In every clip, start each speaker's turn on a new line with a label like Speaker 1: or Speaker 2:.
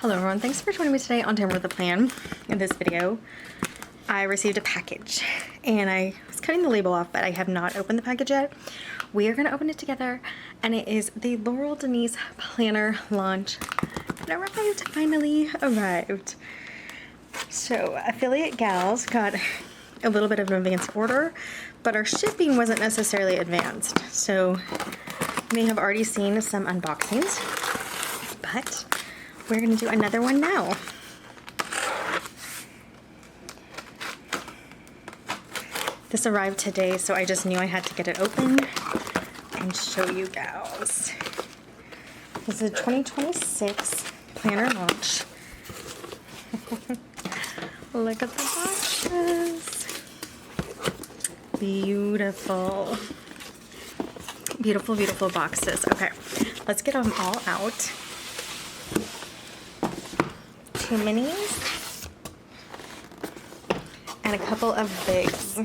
Speaker 1: Hello everyone, thanks for joining me today on Timber with a Plan. In this video, I received a package and I was cutting the label off, but I have not opened the package yet. We are going to open it together, and it is the Laurel Denise planner launch. It finally arrived. So affiliate gals got a little bit of an advanced order, but our shipping wasn't necessarily advanced. So you may have already seen some unboxings, but we're going to do another one now. This arrived today, so I just knew I had to get it open and show you gals. This is a 2026 planner launch. Look at the boxes. Beautiful. Beautiful, beautiful boxes. Okay, let's get them all out. 2 minis and a couple of bigs.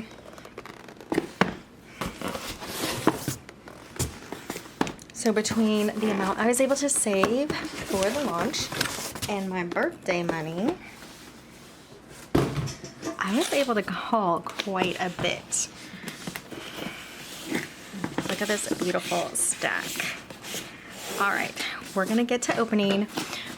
Speaker 1: So between the amount I was able to save for the launch and my birthday money, I was able to haul quite a bit. Look at this beautiful stack. All right, we're gonna get to opening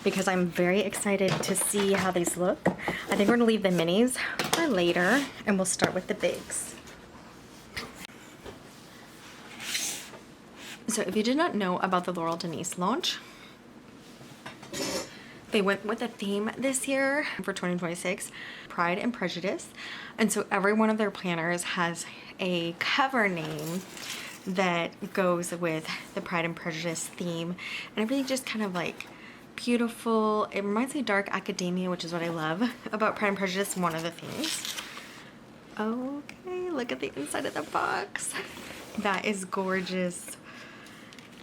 Speaker 1: because I'm very excited to see how these look. I think we're gonna leave the minis for later, and we'll start with the bigs. So if you did not know about the Laurel Denise launch, they went with a theme this year for 2026, Pride and Prejudice. And so every one of their planners has a cover name that goes with the Pride and Prejudice theme, and everything just kind of like beautiful. It reminds me of dark academia, which is what I love about Pride and Prejudice, one of the themes. Okay, look at the inside of the box. That is gorgeous.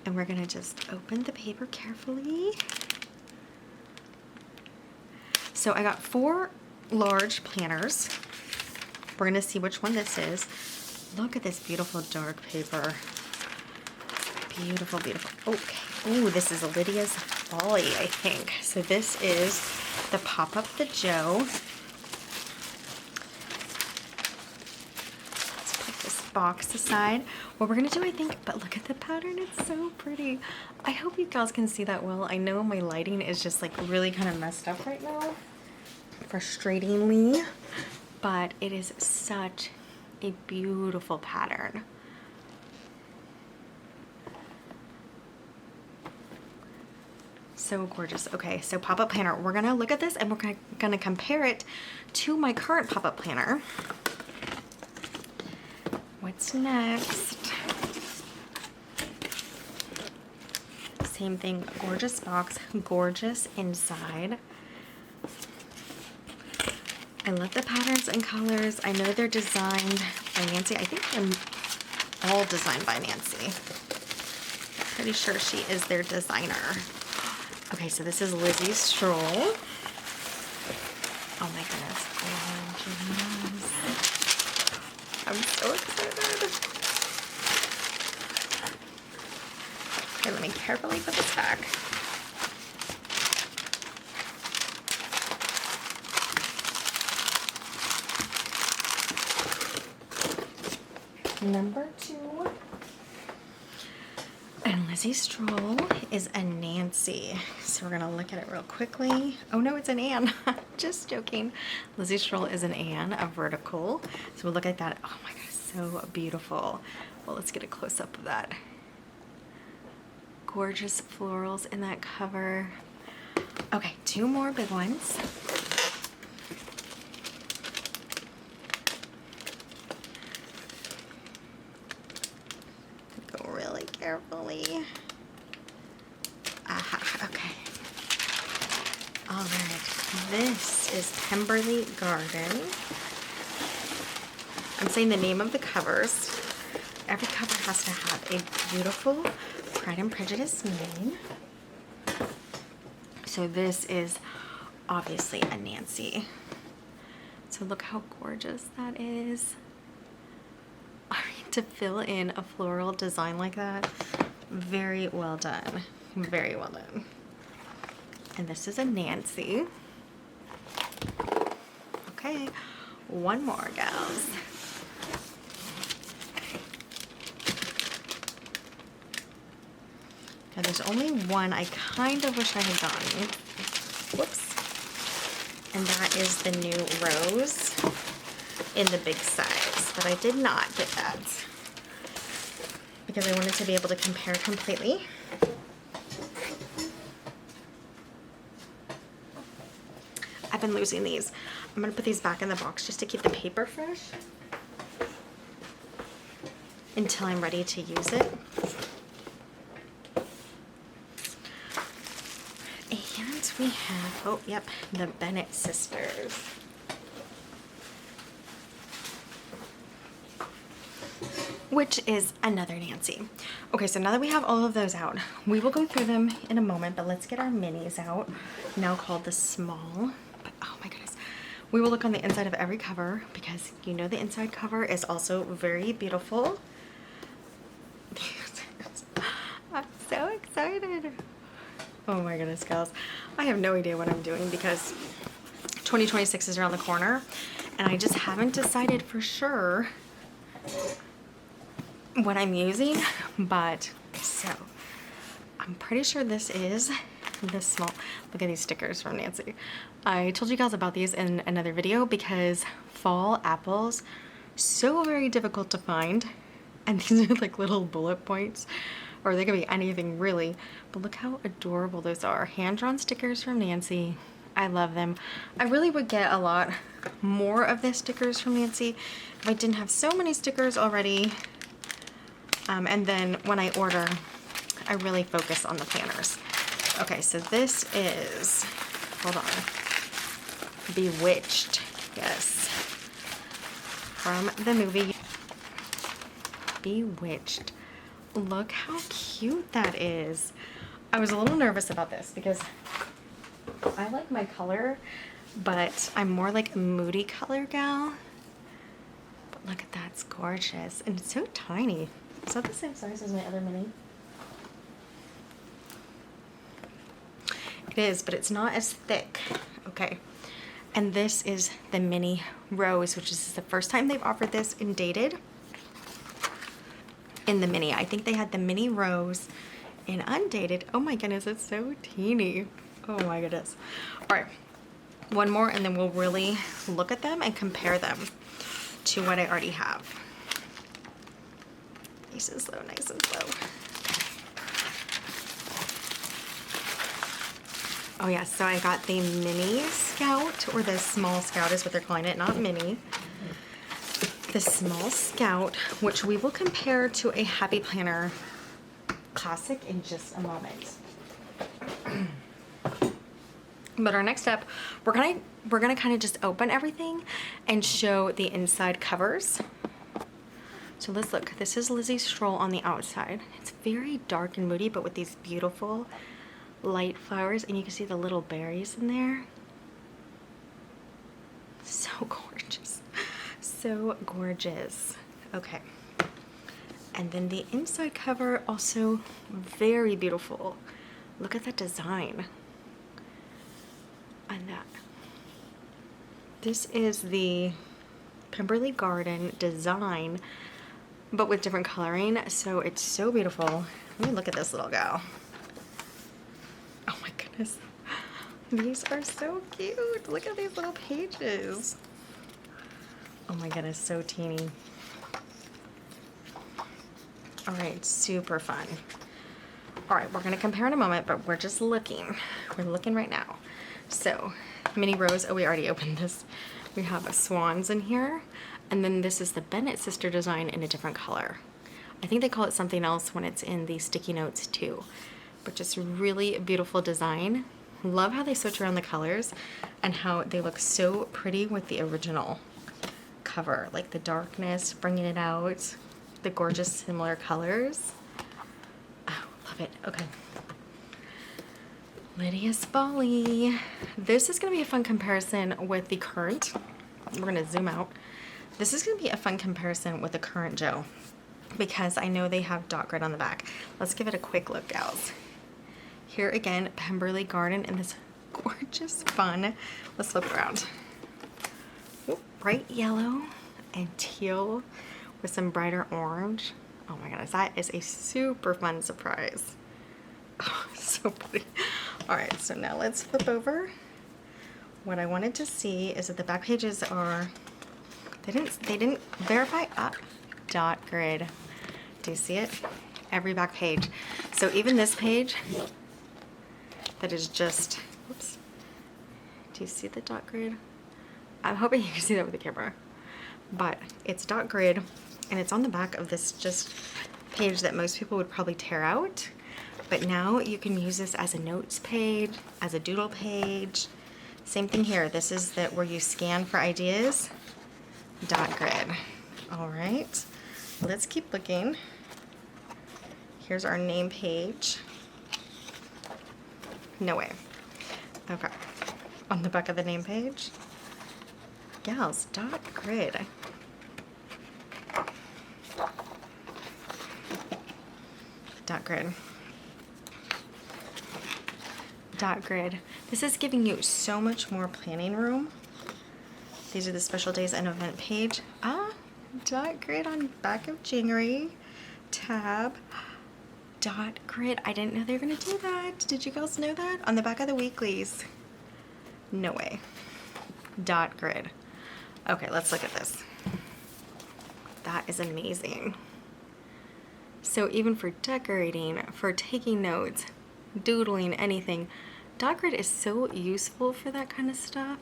Speaker 1: And we're gonna just open the paper carefully. So I got 4 large planners. We're gonna see which one this is. Look at this beautiful dark paper. Beautiful, beautiful. Okay. Oh, this is Lydia's Folly, I think. So this is the Popup the Joe. Let's put this box aside. What we're gonna do, I think, but look at the pattern, it's so pretty. I hope you guys can see that well. I know my lighting is just like really kind of messed up right now, frustratingly, but it is such a beautiful pattern. So gorgeous. Okay, so pop-up planner. We're gonna look at this and we're gonna compare it to my current pop-up planner. What's next? Same thing, gorgeous box, gorgeous inside. I love the patterns and colors. I know they're designed by Nancy. I think they're all designed by Nancy. Pretty sure she is their designer. Okay, so this is Lizzie Stroll. Oh my goodness, gorgeous. I'm so excited. Okay, let me carefully put this back. Number 2. And Lizzie Stroll is a Nancy. So we're gonna look at it real quickly. Oh no, it's an Anne. Just joking. Lizzie Stroll is an Anne, a vertical. So we'll look at that. Oh my god, so beautiful. Well, let's get a close-up of that. Gorgeous florals in that cover. Okay, 2 more big ones. Carefully. Aha, okay. All right, this is Pemberley Garden. I'm saying the name of the covers. Every cover has to have a beautiful Pride and Prejudice name. So this is obviously a Nancy. So look how gorgeous that is. To fill in a floral design like that, very well done. Very well done. And this is a Nancy. Okay, one more, gals. Now there's only one I kind of wish I had gotten. Whoops. And that is the new rose in the big size, but I did not get that because I wanted to be able to compare completely. I've been losing these. I'm gonna put these back in the box just to keep the paper fresh until I'm ready to use it. And we have, oh, yep, the Bennett sisters. Which is another Nancy. Okay, so now that we have all of those out, we will go through them in a moment, but let's get our minis out, now called the small. But oh my goodness, we will look on the inside of every cover because you know the inside cover is also very beautiful. I'm so excited. Oh my goodness, gals. I have no idea what I'm doing because 2026 is around the corner and I just haven't decided for sure what I'm using, but so I'm pretty sure this is the small. Look at these stickers from Nancy. I told you guys about these in another video because fall apples, so very difficult to find, and these are like little bullet points, or they could be anything really, but look how adorable those are. Hand-drawn stickers from Nancy. I love them. I really would get a lot more of the stickers from Nancy if I didn't have so many stickers already. And then when I order, I really focus on the planners. Okay, so this is, hold on, Bewitched, yes, from the movie Bewitched. Look how cute that is. I was a little nervous about this because I like my color, but I'm more like a moody color gal. But look at that, it's gorgeous. And it's so tiny. Is that the same size as my other mini? It is, but it's not as thick. Okay. And this is the mini rose, which is the first time they've offered this in Dated. In the mini. I think they had the mini rose in Undated. Oh my goodness, it's so teeny. Oh my goodness. All right. One more and then we'll really look at them and compare them to what I already have. This is so nice and slow. Oh yeah, so I got the mini scout, or the small scout is what they're calling it, not mini. The small scout, which we will compare to a Happy Planner classic in just a moment. But our next step, we're gonna kind of just open everything and show the inside covers. So let's look. This is Lizzie's stroll on the outside. It's very dark and moody, but with these beautiful light flowers, and you can see the little berries in there. So gorgeous. So gorgeous. Okay. And then the inside cover, also very beautiful. Look at that design on that. This is the Pemberley Garden design, but with different coloring, so it's so beautiful. Let me look at this little gal. Oh my goodness. These are so cute. Look at these little pages. Oh my goodness, so teeny. All right, super fun. All right, we're gonna compare in a moment, but we're just looking. We're looking right now. So, mini rose, oh, we already opened this. We have swans in here. And then this is the Bennett sister design in a different color. I think they call it something else when it's in the sticky notes too. But just really beautiful design. Love how they switch around the colors and how they look so pretty with the original cover. Like the darkness, bringing it out, the gorgeous similar colors. Oh, love it. Okay. Lydia's Folly. This is going to be a fun comparison with the current. We're going to zoom out. This is going to be a fun comparison with the current Joe because I know they have dot grid on the back. Let's give it a quick look, gals. Here again, Pemberley Garden in this gorgeous fun. Let's flip it around. Ooh, bright yellow and teal with some brighter orange. Oh my goodness, that is a super fun surprise. Oh, so pretty. All right, so now let's flip over. What I wanted to see is that the back pages are, they didn't verify up dot grid. Do you see it? Every back page. So even this page that is just, whoops. Do you see the dot grid? I'm hoping you can see that with the camera. But it's dot grid and it's on the back of this just page that most people would probably tear out. But now you can use this as a notes page, as a doodle page. Same thing here. This is where you scan for ideas. Dot grid. All right, let's keep looking. Here's our name page. No way. Okay. On the back of the name page. Gals, dot grid. Dot grid. Dot grid. This is giving you so much more planning room. These are the special days and event page. Dot grid on back of January. Tab. Dot grid. I didn't know they were gonna do that. Did you girls know that? On the back of the weeklies. No way. Dot grid. Okay, let's look at this. That is amazing. So even for decorating, for taking notes, doodling, anything, dot grid is so useful for that kind of stuff.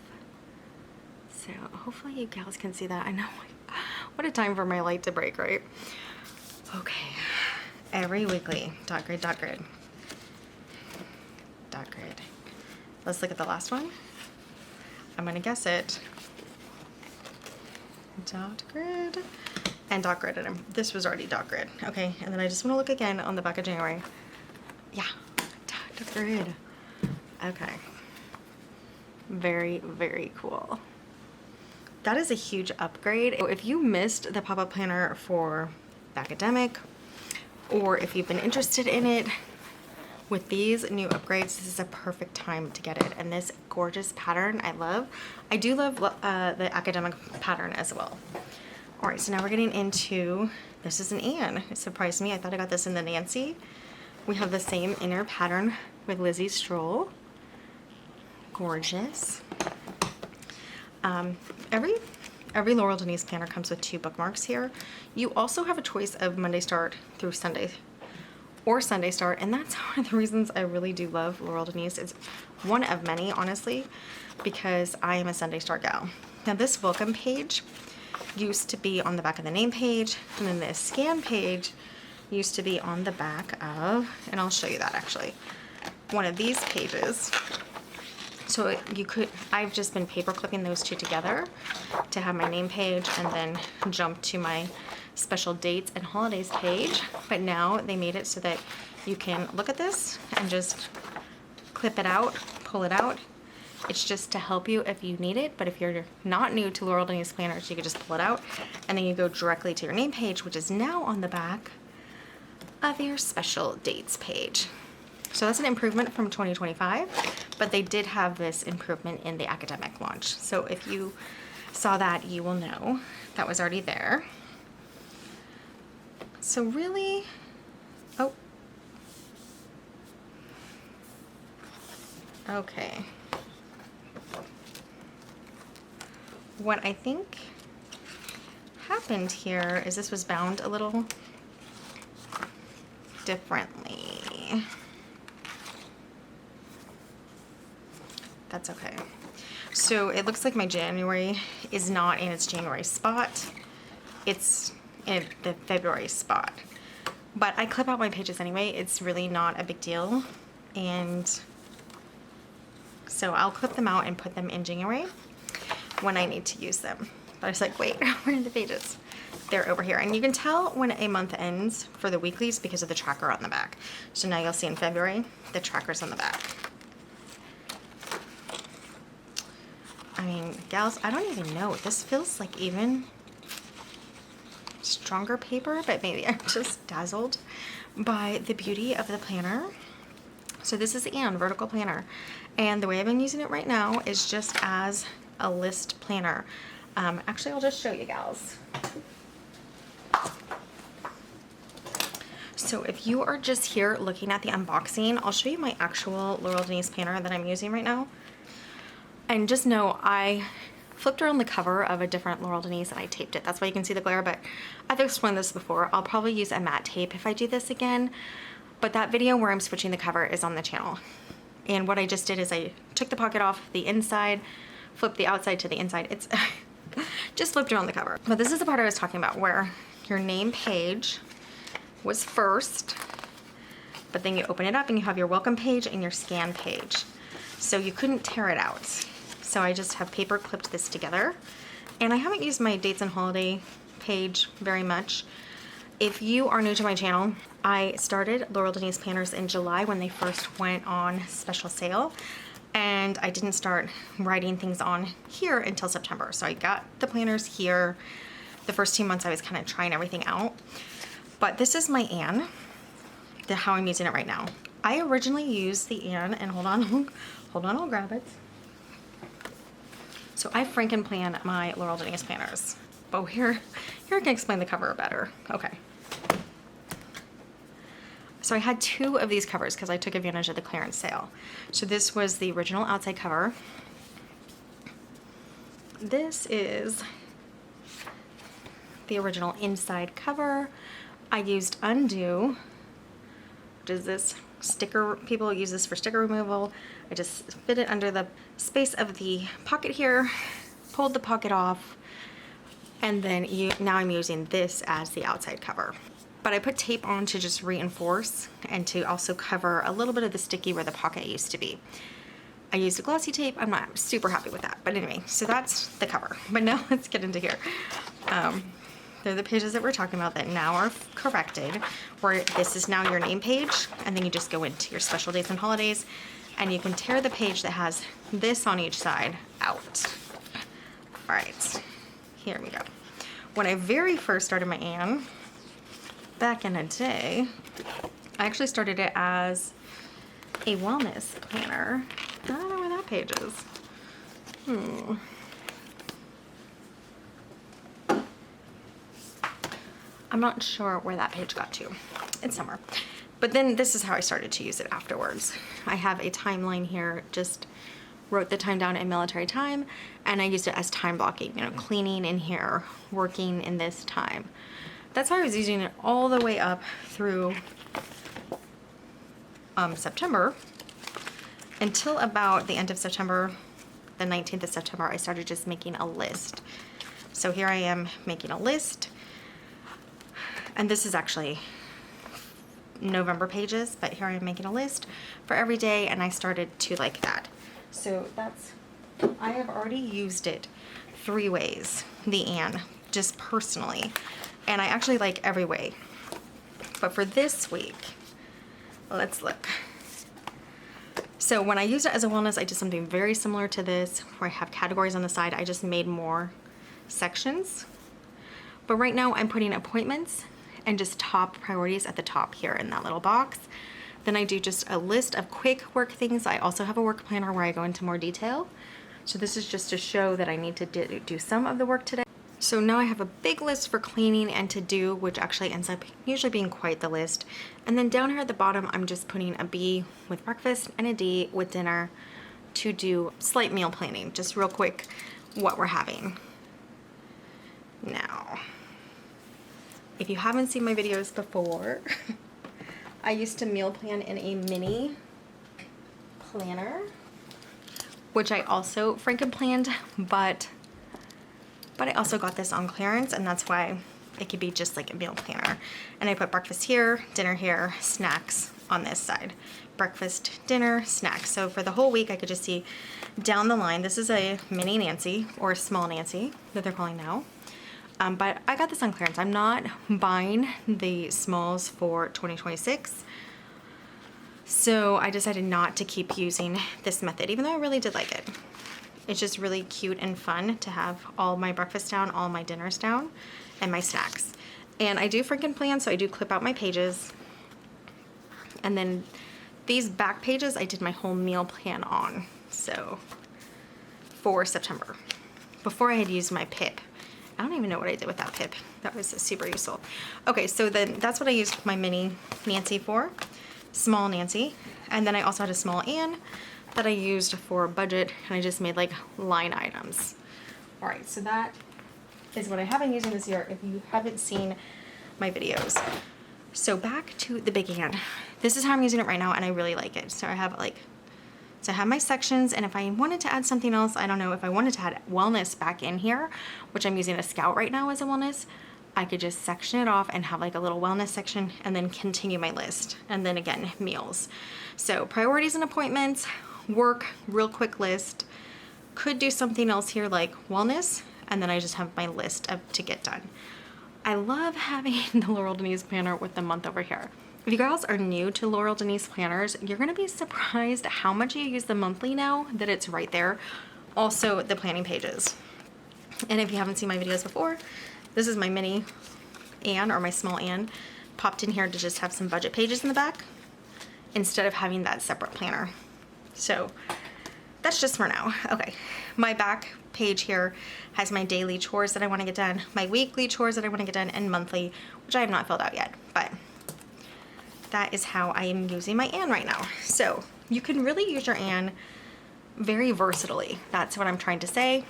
Speaker 1: So hopefully you gals can see that. I know, what a time for my light to break, right? Okay, every weekly, dot grid, dot grid. Dot grid. Let's look at the last one. I'm gonna guess it. Dot grid. And dot grid. This was already dot grid. Okay, and then I just want to look again on the back of January. Yeah, dot grid. Okay. Very, very cool. That is a huge upgrade. If you missed the pop-up planner for academic, or if you've been interested in it, with these new upgrades, this is a perfect time to get it. And this gorgeous pattern, I love. I do love the academic pattern as well. All right, so now we're getting into, this is an Anne. It surprised me. I thought I got this in the Nancy. We have the same inner pattern with Lizzie Stroll. Gorgeous. Every Laurel Denise planner comes with 2 bookmarks here. You also have a choice of Monday Start through Sunday or Sunday Start, and that's one of the reasons I really do love Laurel Denise. It's one of many, honestly, because I am a Sunday Start gal. Now this welcome page used to be on the back of the name page, and then this scan page used to be on the back of, and I'll show you that actually, one of these pages. So you could, I've just been paper clipping those 2 together to have my name page and then jump to my special dates and holidays page. But now they made it so that you can look at this and just clip it out, pull it out. It's just to help you if you need it, but if you're not new to Laurel Denise planners, you could just pull it out and then you go directly to your name page, which is now on the back of your special dates page. So that's an improvement from 2025, but they did have this improvement in the academic launch. So if you saw that, you will know that was already there. So really, oh, okay. What I think happened here is this was bound a little differently. That's okay. So it looks like my January is not in its January spot. It's in the February spot. But I clip out my pages anyway. It's really not a big deal. And so I'll clip them out and put them in January when I need to use them. But I was like, wait, where are the pages? They're over here. And you can tell when a month ends for the weeklies because of the tracker on the back. So now you'll see in February, the tracker's on the back. I mean, gals, I don't even know. This feels like even stronger paper, but maybe I'm just dazzled by the beauty of the planner. So this is the Anne vertical planner, and the way I've been using it right now is just as a list planner. Actually, I'll just show you gals. So if you are just here looking at the unboxing, I'll show you my actual Laurel Denise planner that I'm using right now. And just know I flipped around the cover of a different Laurel Denise and I taped it. That's why you can see the glare, but I've explained this before. I'll probably use a matte tape if I do this again, but that video where I'm switching the cover is on the channel. And what I just did is I took the pocket off the inside, flipped the outside to the inside. It's just flipped around the cover. But this is the part I was talking about where your name page was first, but then you open it up and you have your welcome page and your scan page. So you couldn't tear it out. So I just have paper clipped this together. And I haven't used my dates and holiday page very much. If you are new to my channel, I started Laurel Denise planners in July when they first went on special sale. And I didn't start writing things on here until September. So I got the planners here. The first 2 months I was kind of trying everything out. But this is my Anne, how I'm using it right now. I originally used the Anne, and hold on, I'll grab it. So I Franken plan my Laurel Denise planners. Oh, here I can explain the cover better. Okay. So I had 2 of these covers because I took advantage of the clearance sale. So this was the original outside cover. This is the original inside cover. I used Undo, which is this sticker. People use this for sticker removal. I just fit it under the space of the pocket here, pulled the pocket off, and then now I'm using this as the outside cover. But I put tape on to just reinforce and to also cover a little bit of the sticky where the pocket used to be. I used a glossy tape. I'm not super happy with that. But anyway, so that's the cover. But now let's get into here. They're the pages that we're talking about that now are corrected, where this is now your name page, and then you just go into your special dates and holidays, and you can tear the page that has this on each side out. All right, here we go. When I very first started my Anne, back in the day, I actually started it as a wellness planner. I don't know where that page is. I'm not sure where that page got to. It's somewhere. But then this is how I started to use it afterwards. I have a timeline here, just wrote the time down in military time, and I used it as time blocking, you know, cleaning in here, working in this time. That's how I was using it all the way up through September, until about the end of September, the 19th of September, I started just making a list. So here I am making a list. And this is actually November pages, but here I'm making a list for every day, and I started to like that. So I have already used it 3 ways, the Anne, just personally. And I actually like every way. But for this week, let's look. So when I used it as a wellness, I did something very similar to this, where I have categories on the side. I just made more sections. But right now I'm putting appointments and just top priorities at the top here in that little box. Then I do just a list of quick work things. I also have a work planner where I go into more detail. So this is just to show that I need to do some of the work today. So now I have a big list for cleaning and to do, which actually ends up usually being quite the list. And then down here at the bottom, I'm just putting a B with breakfast and a D with dinner to do slight meal planning, just real quick what we're having. Now, if you haven't seen my videos before, I used to meal plan in a mini planner, which I also Franken planned, but I also got this on clearance, and that's why it could be just like a meal planner. And I put breakfast here, dinner here, snacks on this side. Breakfast, dinner, snacks. So for the whole week, I could just see down the line. This is a mini Nancy, or small Nancy that they're calling now. But I got this on clearance. I'm not buying the smalls for 2026. So I decided not to keep using this method, even though I really did like it. It's just really cute and fun to have all my breakfast down, all my dinners down, and my snacks. And I do Franken plan, so I do clip out my pages. And then These back pages I did my whole meal plan on, so for September, before I had used my pip. I don't even know what I did with that pip. That was super useful. Okay, so then that's what I used my mini Nancy for, small Nancy. And then I also had a small Anne that I used for budget, and I just made like line items. All right, so that is what I have been using this year if you haven't seen my videos. So back to the big Anne. This is how I'm using it right now, and I really like it. So I have I have my sections, and if I wanted to add something else, I don't know, if I wanted to add wellness back in here, which I'm using a Scout right now as a wellness, I could just section it off and have like a little wellness section and then continue my list. And then again, meals. So priorities and appointments, work, real quick list. Could do something else here like wellness, and then I just have my list to get done. I love having the Laurel Denise planner with the month over here. If you girls are new to Laurel Denise planners, you're gonna be surprised how much you use the monthly now that it's right there. Also the planning pages. And if you haven't seen my videos before, this is my mini Anne, or my small Anne, popped in here to just have some budget pages in the back instead of having that separate planner. So that's just for now. Okay, my back page here has my daily chores that I want to get done, my weekly chores that I want to get done, and monthly, which I have not filled out yet, but that is how I am using my Anne right now. So you can really use your Anne very versatily. That's what I'm trying to say.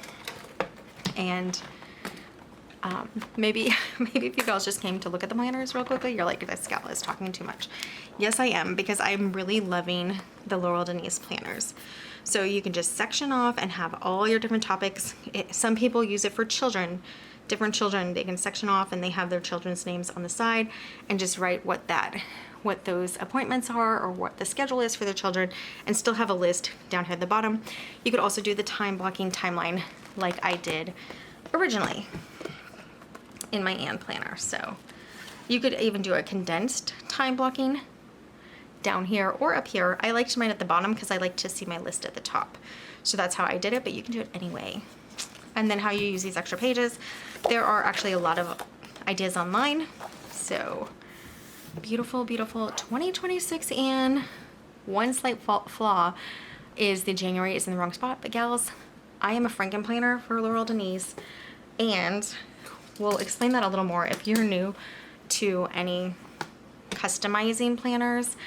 Speaker 1: And maybe if you girls just came to look at the planners real quickly, you're like, this gal is talking too much. Yes, I am, because I'm really loving the Laurel Denise planners. So you can just section off and have all your different topics. Some people use it for children, different children. They can section off and they have their children's names on the side and just write what those appointments are or what the schedule is for their children, and still have a list down here at the bottom. You could also do the time blocking timeline like I did originally in my Anne planner. So you could even do a condensed time blocking down here or up here. I liked mine at the bottom because I like to see my list at the top. So that's how I did it, but you can do it anyway. And then how you use these extra pages. There are actually a lot of ideas online. So beautiful, beautiful 2026 Anne. One slight flaw is the January is in the wrong spot, but gals, I am a Franken planner for Laurel Denise, and we'll explain that a little more if you're new to any customizing planners.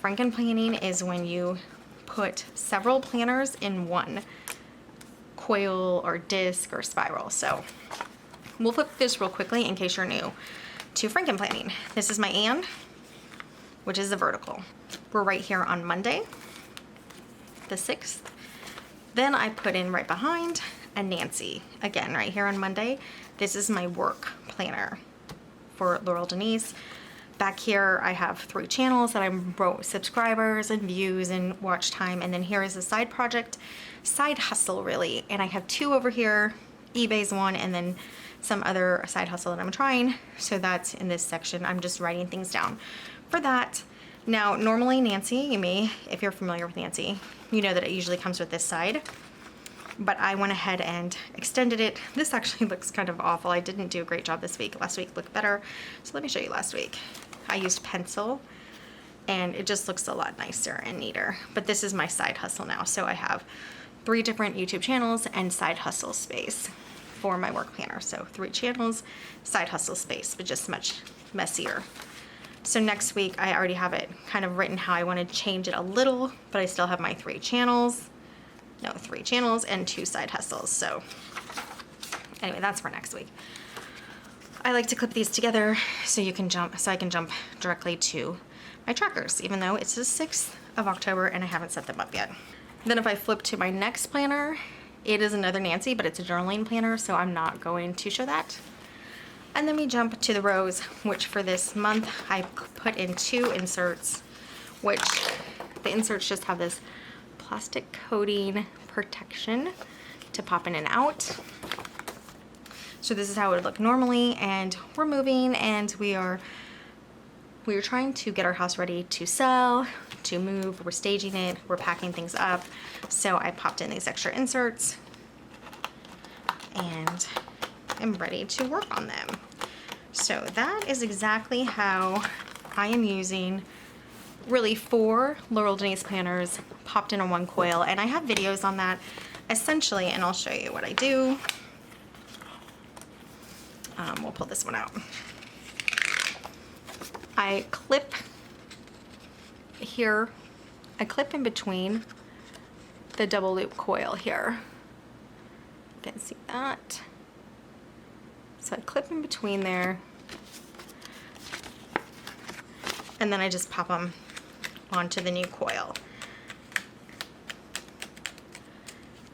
Speaker 1: Franken planning is when you put several planners in one coil or disc or spiral. So we'll flip this real quickly in case you're new to Franken planning. This is my Anne, which is the vertical. We're right here on Monday, the 6th. Then I put in right behind a Nancy, again, right here on Monday. This is my work planner for Laurel Denise. Back here, I have 3 channels that I wrote subscribers and views and watch time. And then here is a side project, side hustle really. And I have 2 over here, eBay's one, and then some other side hustle that I'm trying. So that's in this section. I'm just writing things down for that. Now, normally Nancy, if you're familiar with Nancy, you know that it usually comes with this side. But I went ahead and extended it. This actually looks kind of awful. I didn't do a great job this week. Last week looked better. So let me show you last week. I used pencil and it just looks a lot nicer and neater. But this is my side hustle now. So I have 3 different YouTube channels and side hustle space for my work planner. So 3 channels, side hustle space, but just much messier. So next week I already have it kind of written how I want to change it a little, but I still have my 3 channels and 2 side hustles. So anyway, that's for next week. I like to clip these together so I can jump directly to my trackers, even though it's the 6th of October and I haven't set them up yet. Then if I flip to my next planner, it is another Nancy, but it's a journaling planner, so I'm not going to show that. And then we jump to the rows, which for this month I put in 2 inserts, which the inserts just have this plastic coating protection to pop in and out. So this is how it would look normally, and we're moving, and we are trying to get our house ready to sell, to move. We're staging it, we're packing things up. So I popped in these extra inserts and am ready to work on them. So that is exactly how I am using really 4 Laurel Denise planners popped in on one coil, and I have videos on that essentially, and I'll show you what I do. We'll pull this one out. I clip here, I clip in between the double loop coil here. You can see that. So I clip in between there, and then I just pop them onto the new coil.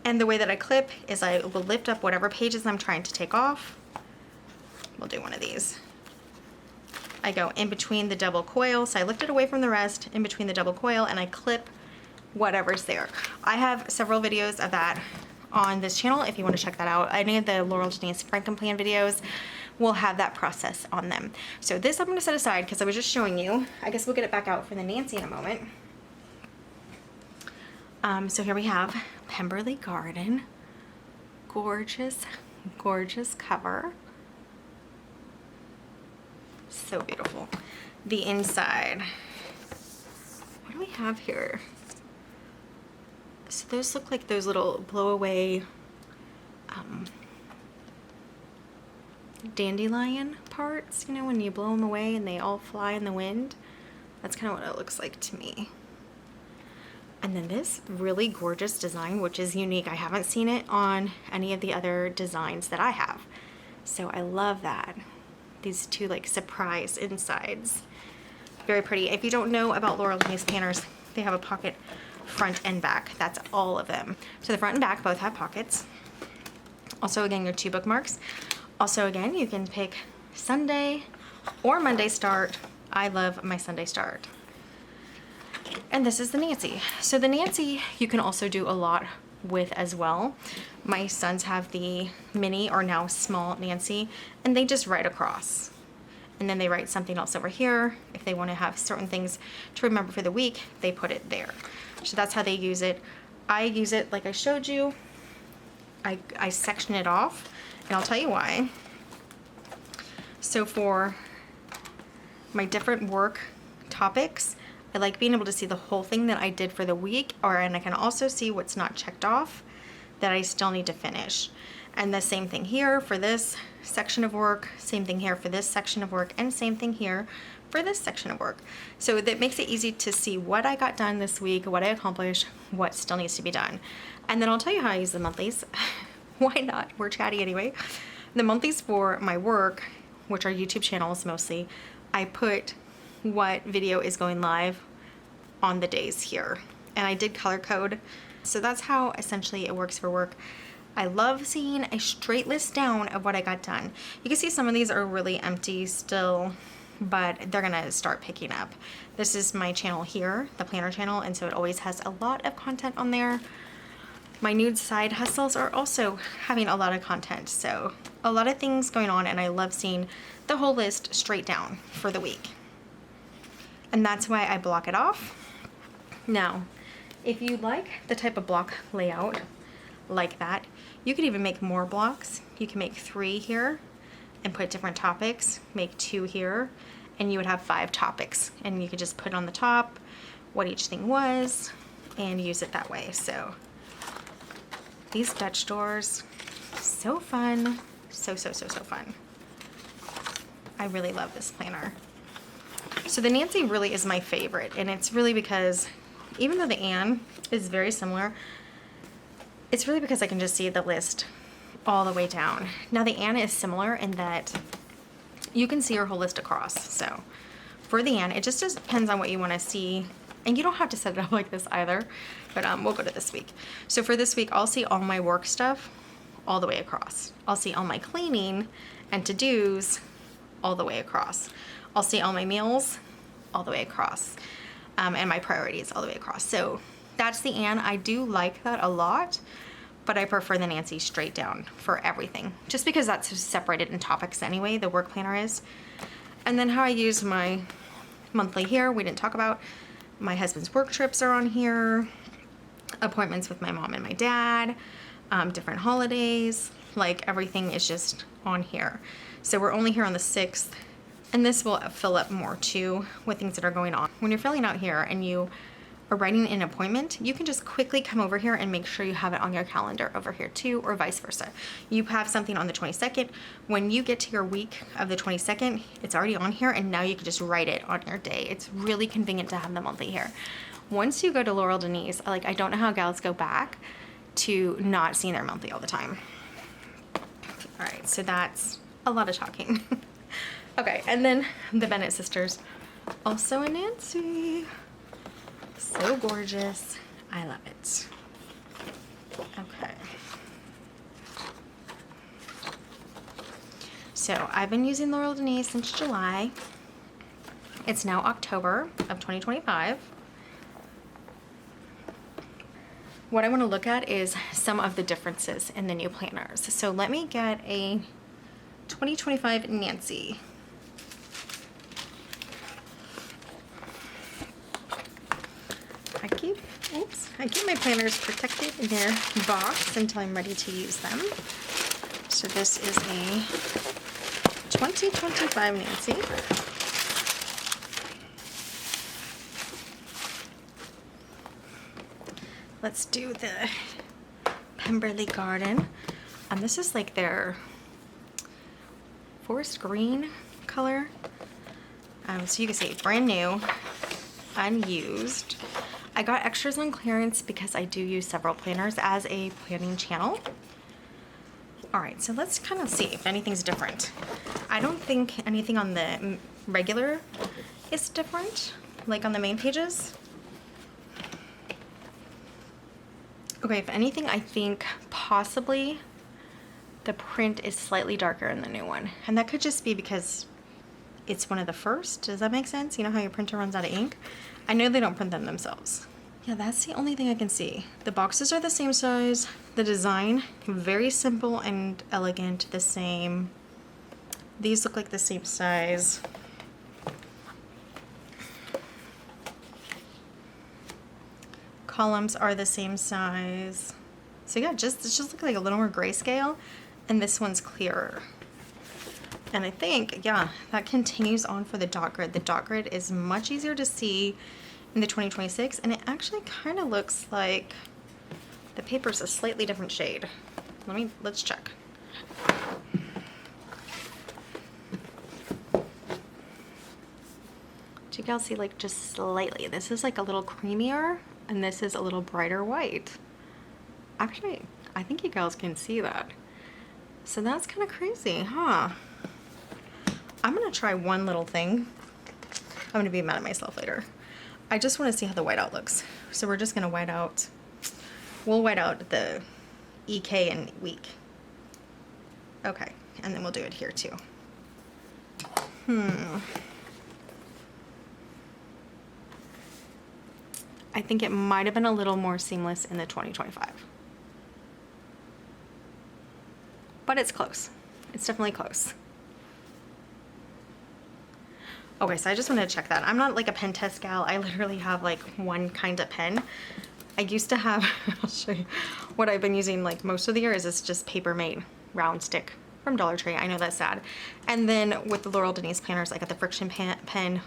Speaker 1: And the way that I clip is I will lift up whatever pages I'm trying to take off. We'll do one of these. I go in between the double coil, so I lift it away from the rest, in between the double coil, and I clip whatever's there. I have several videos of that on this channel if you want to check that out. Any of the Laurel Denise Franken plan videos will have that process on them. So this I'm going to set aside because I was just showing you. I guess we'll get it back out for the Nancy in a moment. So here we have Pemberley Garden. Gorgeous, gorgeous cover. So beautiful. The inside. What do we have here? So those look like those little blow away dandelion parts, you know, when you blow them away and they all fly in the wind. That's kind of what it looks like to me. And then this really gorgeous design, which is unique. I haven't seen it on any of the other designs that I have. So I love that. These two like surprise insides. Very pretty. If you don't know about Laurel Denise planners, they have a pocket front and back. That's all of them. So the front and back both have pockets. Also, again, your 2 bookmarks. Also, again, you can pick Sunday or Monday start. I love my Sunday start. And this is the Nancy. So the Nancy you can also do a lot with as well. My sons have the mini or now small Nancy, and they just write across. And then they write something else over here. If they want to have certain things to remember for the week, they put it there. So that's how they use it. I use it like I showed you. I section it off, and I'll tell you why. So for my different work topics, I like being able to see the whole thing that I did for the week, and I can also see what's not checked off that I still need to finish. And the same thing here for this section of work, same thing here for this section of work, and same thing here for this section of work. So that makes it easy to see what I got done this week, what I accomplished, what still needs to be done. And then I'll tell you how I use the monthlies. Why not? We're chatty anyway. The monthlies for my work, which are YouTube channels mostly, I put what video is going live on the days here. And I did color code. So that's how essentially it works for work. I love seeing a straight list down of what I got done. You can see some of these are really empty still, but they're gonna start picking up. This is my channel here, the planner channel, and so it always has a lot of content on there. My nude side hustles are also having a lot of content, so a lot of things going on, and I love seeing the whole list straight down for the week. And that's why I block it off. Now, if you like the type of block layout like that, you could even make more blocks. You can make 3 here and put different topics, make 2 here, and you would have 5 topics, and you could just put on the top what each thing was and use it that way. So these Dutch doors, so fun. So fun. I really love this planner. So the Nancy really is my favorite, and it's really because even though the Anne is very similar, it's really because I can just see the list all the way down. Now the Anne is similar in that you can see her whole list across. So for the Anne, it just depends on what you want to see. And you don't have to set it up like this either, but we'll go to this week. So for this week, I'll see all my work stuff all the way across. I'll see all my cleaning and to-dos all the way across. I'll see all my meals all the way across, and my priorities all the way across. So that's the Anne. I do like that a lot, but I prefer the Nancy straight down for everything, just because that's separated in topics anyway, the work planner is. And then how I use my monthly here, we didn't talk about. My husband's work trips are on here, appointments with my mom and my dad, different holidays, like everything is just on here. So we're only here on the 6th And this will fill up more too with things that are going on. When you're filling out here and you are writing an appointment, you can just quickly come over here and make sure you have it on your calendar over here too, or vice versa. You have something on the 22nd. When you get to your week of the 22nd, it's already on here, and now you can just write it on your day. It's really convenient to have the monthly here. Once you go to Laurel Denise, like, I don't know how gals go back to not seeing their monthly all the time. All right, so that's a lot of talking. Okay, and then the Bennett sisters, also a Nancy. So gorgeous. I love it. Okay. So I've been using Laurel Denise since July. It's now October of 2025. What I want to look at is some of the differences in the new planners. So let me get a 2025 Nancy. I keep my planners protected in their box until I'm ready to use them. So this is a 2025 Nancy. Let's do the Pemberley Garden. And this is like their forest green color. So you can see brand new, unused. I got extras on clearance because I do use several planners as a planning channel. All right, so let's kind of see if anything's different. I don't think anything on the regular is different, like on the main pages. Okay, if anything, I think possibly the print is slightly darker in the new one. And that could just be because it's one of the first. Does that make sense? You know how your printer runs out of ink? I know they don't print them themselves. Yeah, that's the only thing I can see. The boxes are the same size. The design, very simple and elegant, the same. These look like the same size. Columns are the same size. So yeah, it just looks like a little more grayscale, and this one's clearer. And I think, yeah, that continues on for the dot grid. The dot grid is much easier to see in the 2026, and it actually kind of looks like the paper's a slightly different shade. Let's check. Do you guys see, like, just slightly? This is like a little creamier, and this is a little brighter white. Actually, I think you guys can see that. So that's kind of crazy, huh? I'm gonna try one little thing. I'm gonna be mad at myself later. I just want to see how the whiteout looks. So we're just gonna white out. We'll white out the EK and week. Okay, and then we'll do it here too. I think it might have been a little more seamless in the 2025. But it's close. It's definitely close. Okay, so I just wanted to check that. I'm not like a pen test gal. I literally have like one kind of pen. I used to have, I'll show you, what I've been using like most of the year is this just Paper Mate round stick from Dollar Tree. I know that's sad. And then with the Laurel Denise planners, I got the Friction pen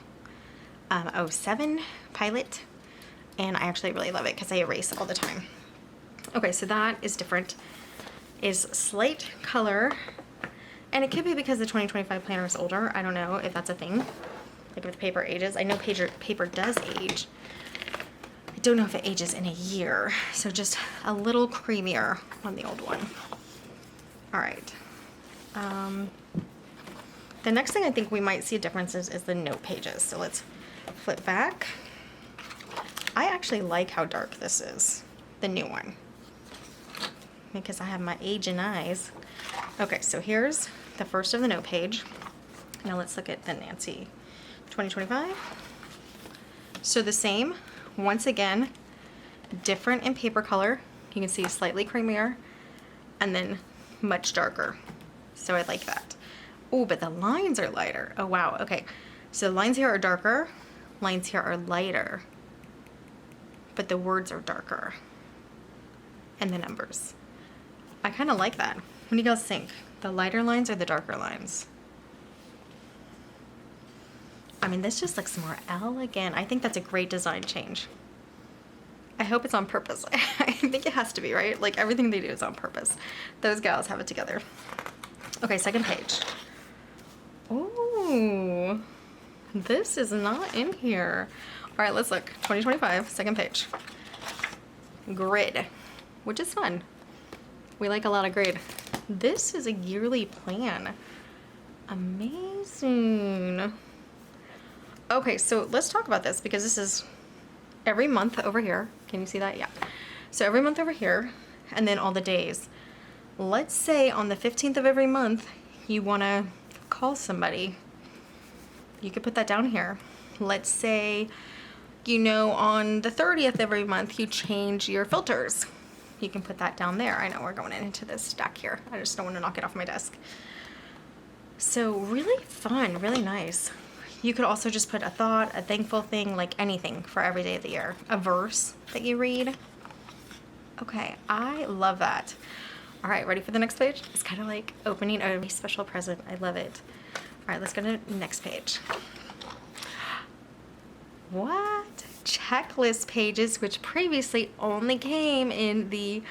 Speaker 1: 07 Pilot. And I actually really love it because I erase all the time. Okay, so that is different. Is slight color. And it could be because the 2025 planner is older. I don't know if that's a thing. Like if the paper ages. I know paper does age. I don't know if it ages in a year. So just a little creamier on the old one. All right. The next thing I think we might see differences is the note pages. So let's flip back. I actually like how dark this is, the new one, because I have my aging eyes. Okay, so here's the first of the note page. Now let's look at the Nancy 2025. So the same, once again, different in paper color. You can see slightly creamier and then much darker. So I like that. Oh, but the lines are lighter. Oh, wow. Okay, so the lines here are darker, lines here are lighter, but the words are darker and the numbers. I kind of like that. What do you guys think? The lighter lines or the darker lines? mean, this just looks more elegant. I think that's a great design change. I hope it's on purpose. I think it has to be, right? Like everything they do is on purpose. Those gals have it together. Okay, second page. Oh, this is not in here. All right, let's look. 2025, second page. Grid, which is fun. We like a lot of grid. This is a yearly plan. Amazing. Okay, so let's talk about this because this is every month over here. Can you see that? Yeah. So every month over here, and then all the days. Let's say on the 15th of every month, you want to call somebody. You could put that down here. Let's say, you know, on the 30th every month, you change your filters. You can put that down there. I know we're going into this stack here. I just don't want to knock it off my desk. So really fun, really nice. You could also just put a thought, a thankful thing, like anything for every day of the year. A verse that you read. Okay, I love that. All right, ready for the next page? It's kind of like opening a special present. I love it. All right, let's go to the next page. What? Checklist pages, which previously only came in the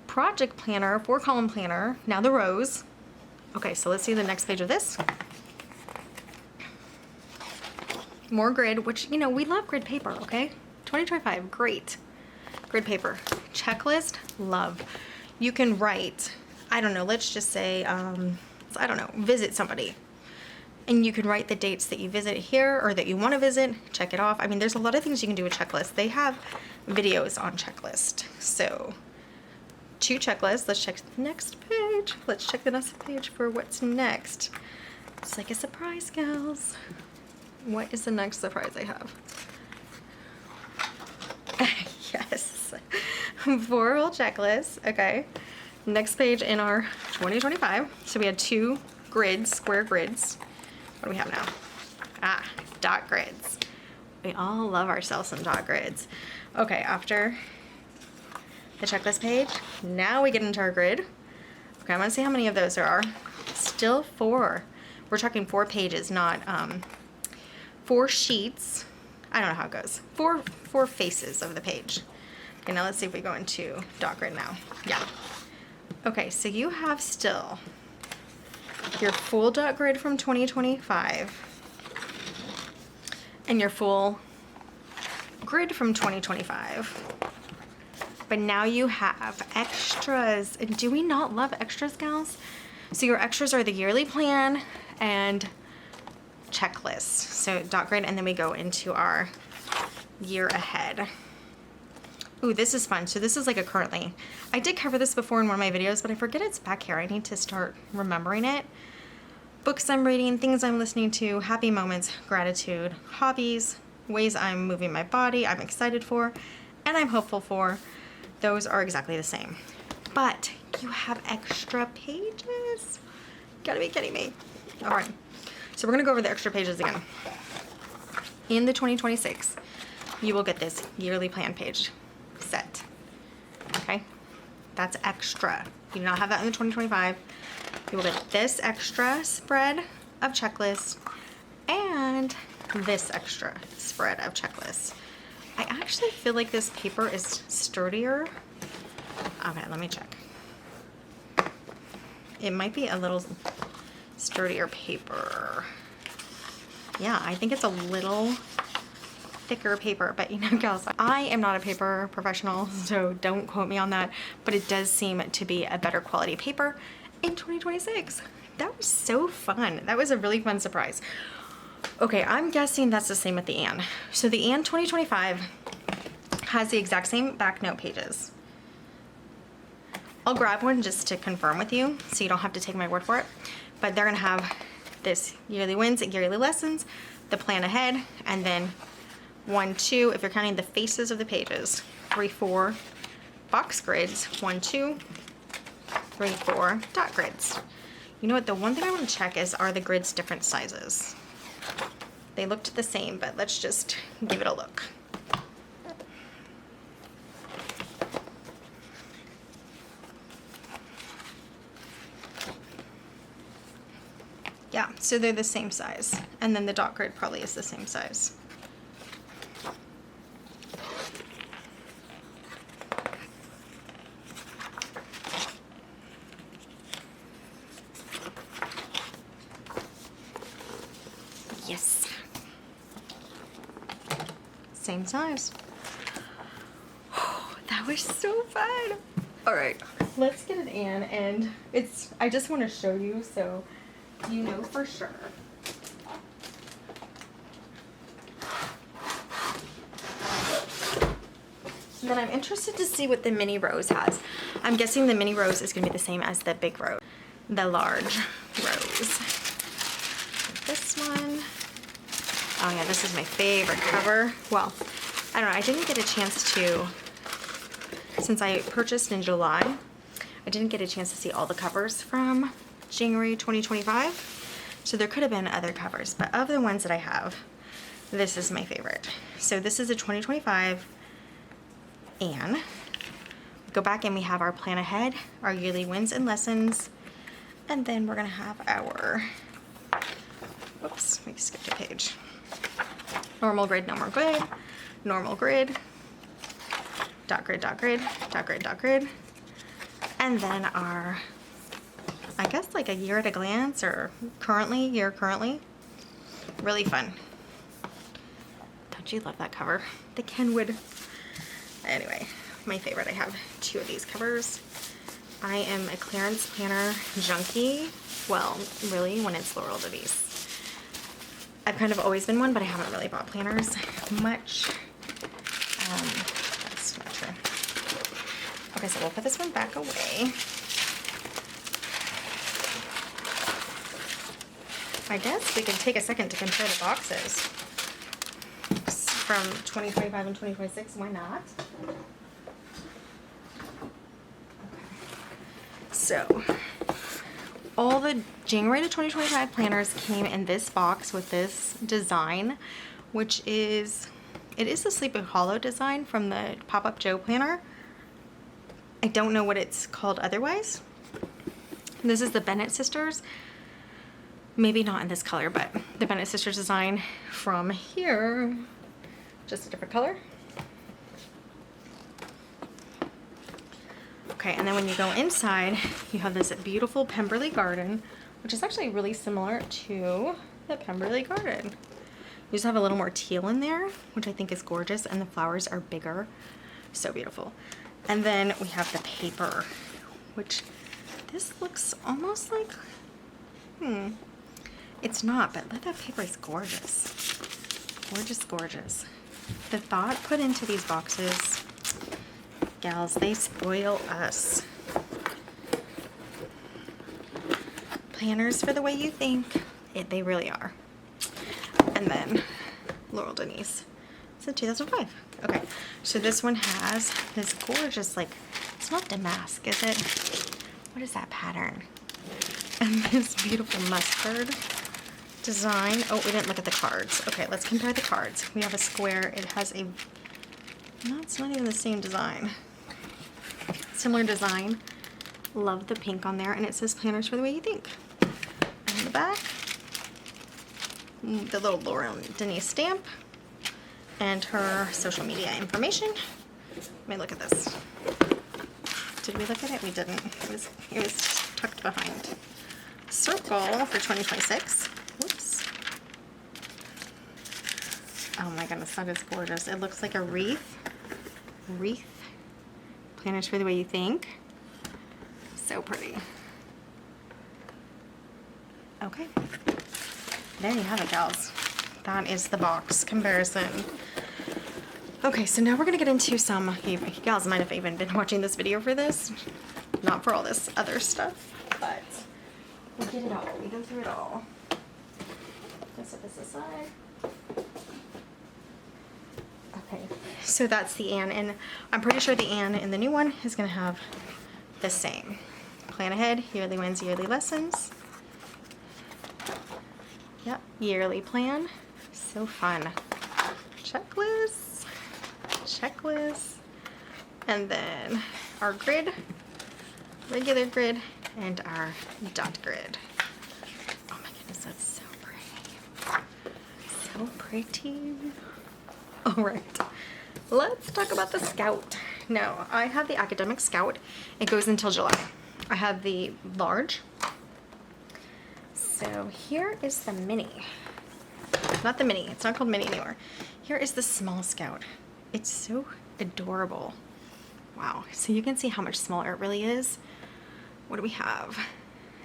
Speaker 1: project planner, 4-column planner, now the rows. Okay, so let's see the next page of this. More grid, which, you know, we love grid paper, okay? 2025, great. Grid paper. Checklist, love. You can write, I don't know, let's just say, I don't know, visit somebody. And you can write the dates that you visit here or that you want to visit, check it off. I mean, there's a lot of things you can do with checklist. They have videos on checklist. So, 2 checklists. Let's check the next page. Let's check the next page for what's next. It's like a surprise, gals. What is the next surprise I have? Yes. 4 whole checklists. Okay. Next page in our 2025. So we had 2 grids, square grids. What do we have now? Ah, dot grids. We all love ourselves some dot grids. Okay, after the checklist page, now we get into our grid. Okay, I want to see how many of those there are. Still 4. We're talking 4 pages, not 4 sheets. I don't know how it goes. 4 faces of the page. Okay, now let's see if we go into dot grid now. Yeah. Okay, so you have still your full dot grid from 2025 and your full grid from 2025. But now you have extras. And do we not love extras, gals? So your extras are the yearly plan and checklist. So dot grid, and then we go into our year ahead. Ooh, this is fun. So this is like a currently. I did cover this before in one of my videos, but I forget it's back here. I need to start remembering it. Books I'm reading, things I'm listening to, happy moments, gratitude, hobbies, ways I'm moving my body, I'm excited for, and I'm hopeful for. Those are exactly the same. But you have extra pages. Gotta be kidding me. All right. So we're gonna go over the extra pages again. In the 2026, you will get this yearly plan page set. Okay? That's extra. You do not have that in the 2025. You will get this extra spread of checklists and this extra spread of checklists. I actually feel like this paper is sturdier. Okay, let me check. It might be a little sturdier paper. Yeah, I think it's a little thicker paper, but you know, gals, I am not a paper professional, so don't quote me on that, but it does seem to be a better quality paper in 2026. That was so fun. That was a really fun surprise. Okay, I'm guessing that's the same with the Anne. So the Anne 2025 has the exact same back note pages. I'll grab one just to confirm with you, so you don't have to take my word for it, but they're gonna have this yearly wins and yearly lessons, the plan ahead, and then 1, 2, if you're counting the faces of the pages, 3, 4 box grids, 1, 2, 3, 4 dot grids. You know what, the one thing I want to check is, are the grids different sizes? They looked the same, but let's just give it a look. Yeah, so they're the same size. And then the dot grid probably is the same size. Yes. Same size. That was so fun. All right, let's get it in, and I just want to show you so you know for sure. And then I'm interested to see what the mini rose has. I'm guessing the mini rose is going to be the same as the big rose, the large rose. This one. Oh yeah, this is my favorite cover. Well, I don't know, I didn't get a chance to, since I purchased in July, I didn't get a chance to see all the covers from January 2025. So there could have been other covers, but of the ones that I have, this is my favorite. So this is a 2025 Anne. Go back and we have our plan ahead, our yearly wins and lessons, and then we're gonna have our, whoops, we skipped a page. Normal grid, normal grid, normal grid, dot grid, dot grid, dot grid, dot grid, and then our, I guess like a year at a glance, or year currently. Really fun. Don't you love that cover? The Kenwood. Anyway, my favorite. I have 2 of these covers. I am a clearance planner junkie. Well, really, when it's Laurel Denise. I've kind of always been one, but I haven't really bought planners much. That's not true. Okay, so we'll put this one back away. I guess we can take a second to compare the boxes from 2025 and 2026. Why not? Okay. So, all the January to 2025 planners came in this box with this design, which is, it is the Sleepy Hollow design from the Pop-Up Joe planner. I don't know what it's called otherwise. This is the Bennett sisters. Maybe not in this color, but the Bennett sisters design from here. Just a different color. Okay, and then when you go inside, you have this beautiful Pemberley garden, which is actually really similar to the Pemberley garden. You just have a little more teal in there, which I think is gorgeous, and the flowers are bigger. So beautiful. And then we have the paper, which this looks almost like, it's not, but that paper is gorgeous. Gorgeous, gorgeous. The thought put into these boxes, gals, they spoil us. Planners for the way you think. They really are. And then Laurel Denise. It's a 2005. Okay, so this one has this gorgeous, like, it's not damask, is it? What is that pattern? And this beautiful mustard design. Oh, we didn't look at the cards. Okay, let's compare the cards. We have a square. It has a, no, it's not even the same design. Similar design. Love the pink on there, and it says planners for the way you think. And in the back, the little Laurel Denise stamp and her social media information. Let me look at this. Did we look at it? We didn't. It was tucked behind. Circle for 2026. Whoops. Oh my goodness, that is gorgeous. It looks like a wreath. Wreath. Planners for the way you think. So pretty. Okay. There you have it, gals. That is the box comparison. Okay, so now we're gonna get into some, you gals might have even been watching this video for this, not for all this other stuff, but we get it all, we go through it all. Let's set this aside. Okay, so that's the Anne, and I'm pretty sure the Anne in the new one is gonna have the same. Plan ahead, yearly wins, yearly lessons. Yep, yearly plan. So fun. Checklist, checklist, and then our grid, regular grid, and our dot grid. Oh my goodness, that's so pretty. So pretty. All right, let's talk about the Scout. No, I have the academic Scout. It goes until July. I have the large. So here is the mini. Not the mini, it's not called mini anymore. Here is the small Scout. It's so adorable. Wow, so you can see how much smaller it really is. What do we have?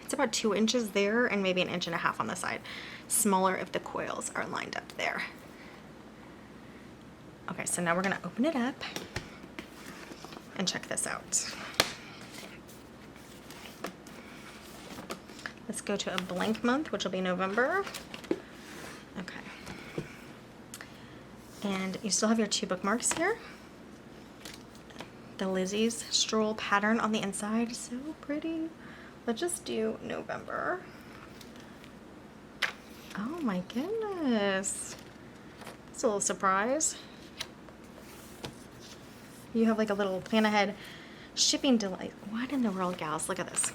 Speaker 1: It's about 2 inches there and maybe 1.5 inches on the side. Smaller if the coils are lined up there. Okay, so now we're gonna open it up and check this out. Let's go to a blank month, which will be November. Okay. And you still have your 2 bookmarks here. The Lizzie's stroll pattern on the inside, so pretty. Let's just do November. Oh my goodness. That's a little surprise. You have like a little plan ahead shipping delay. What in the world, gals? Look at this.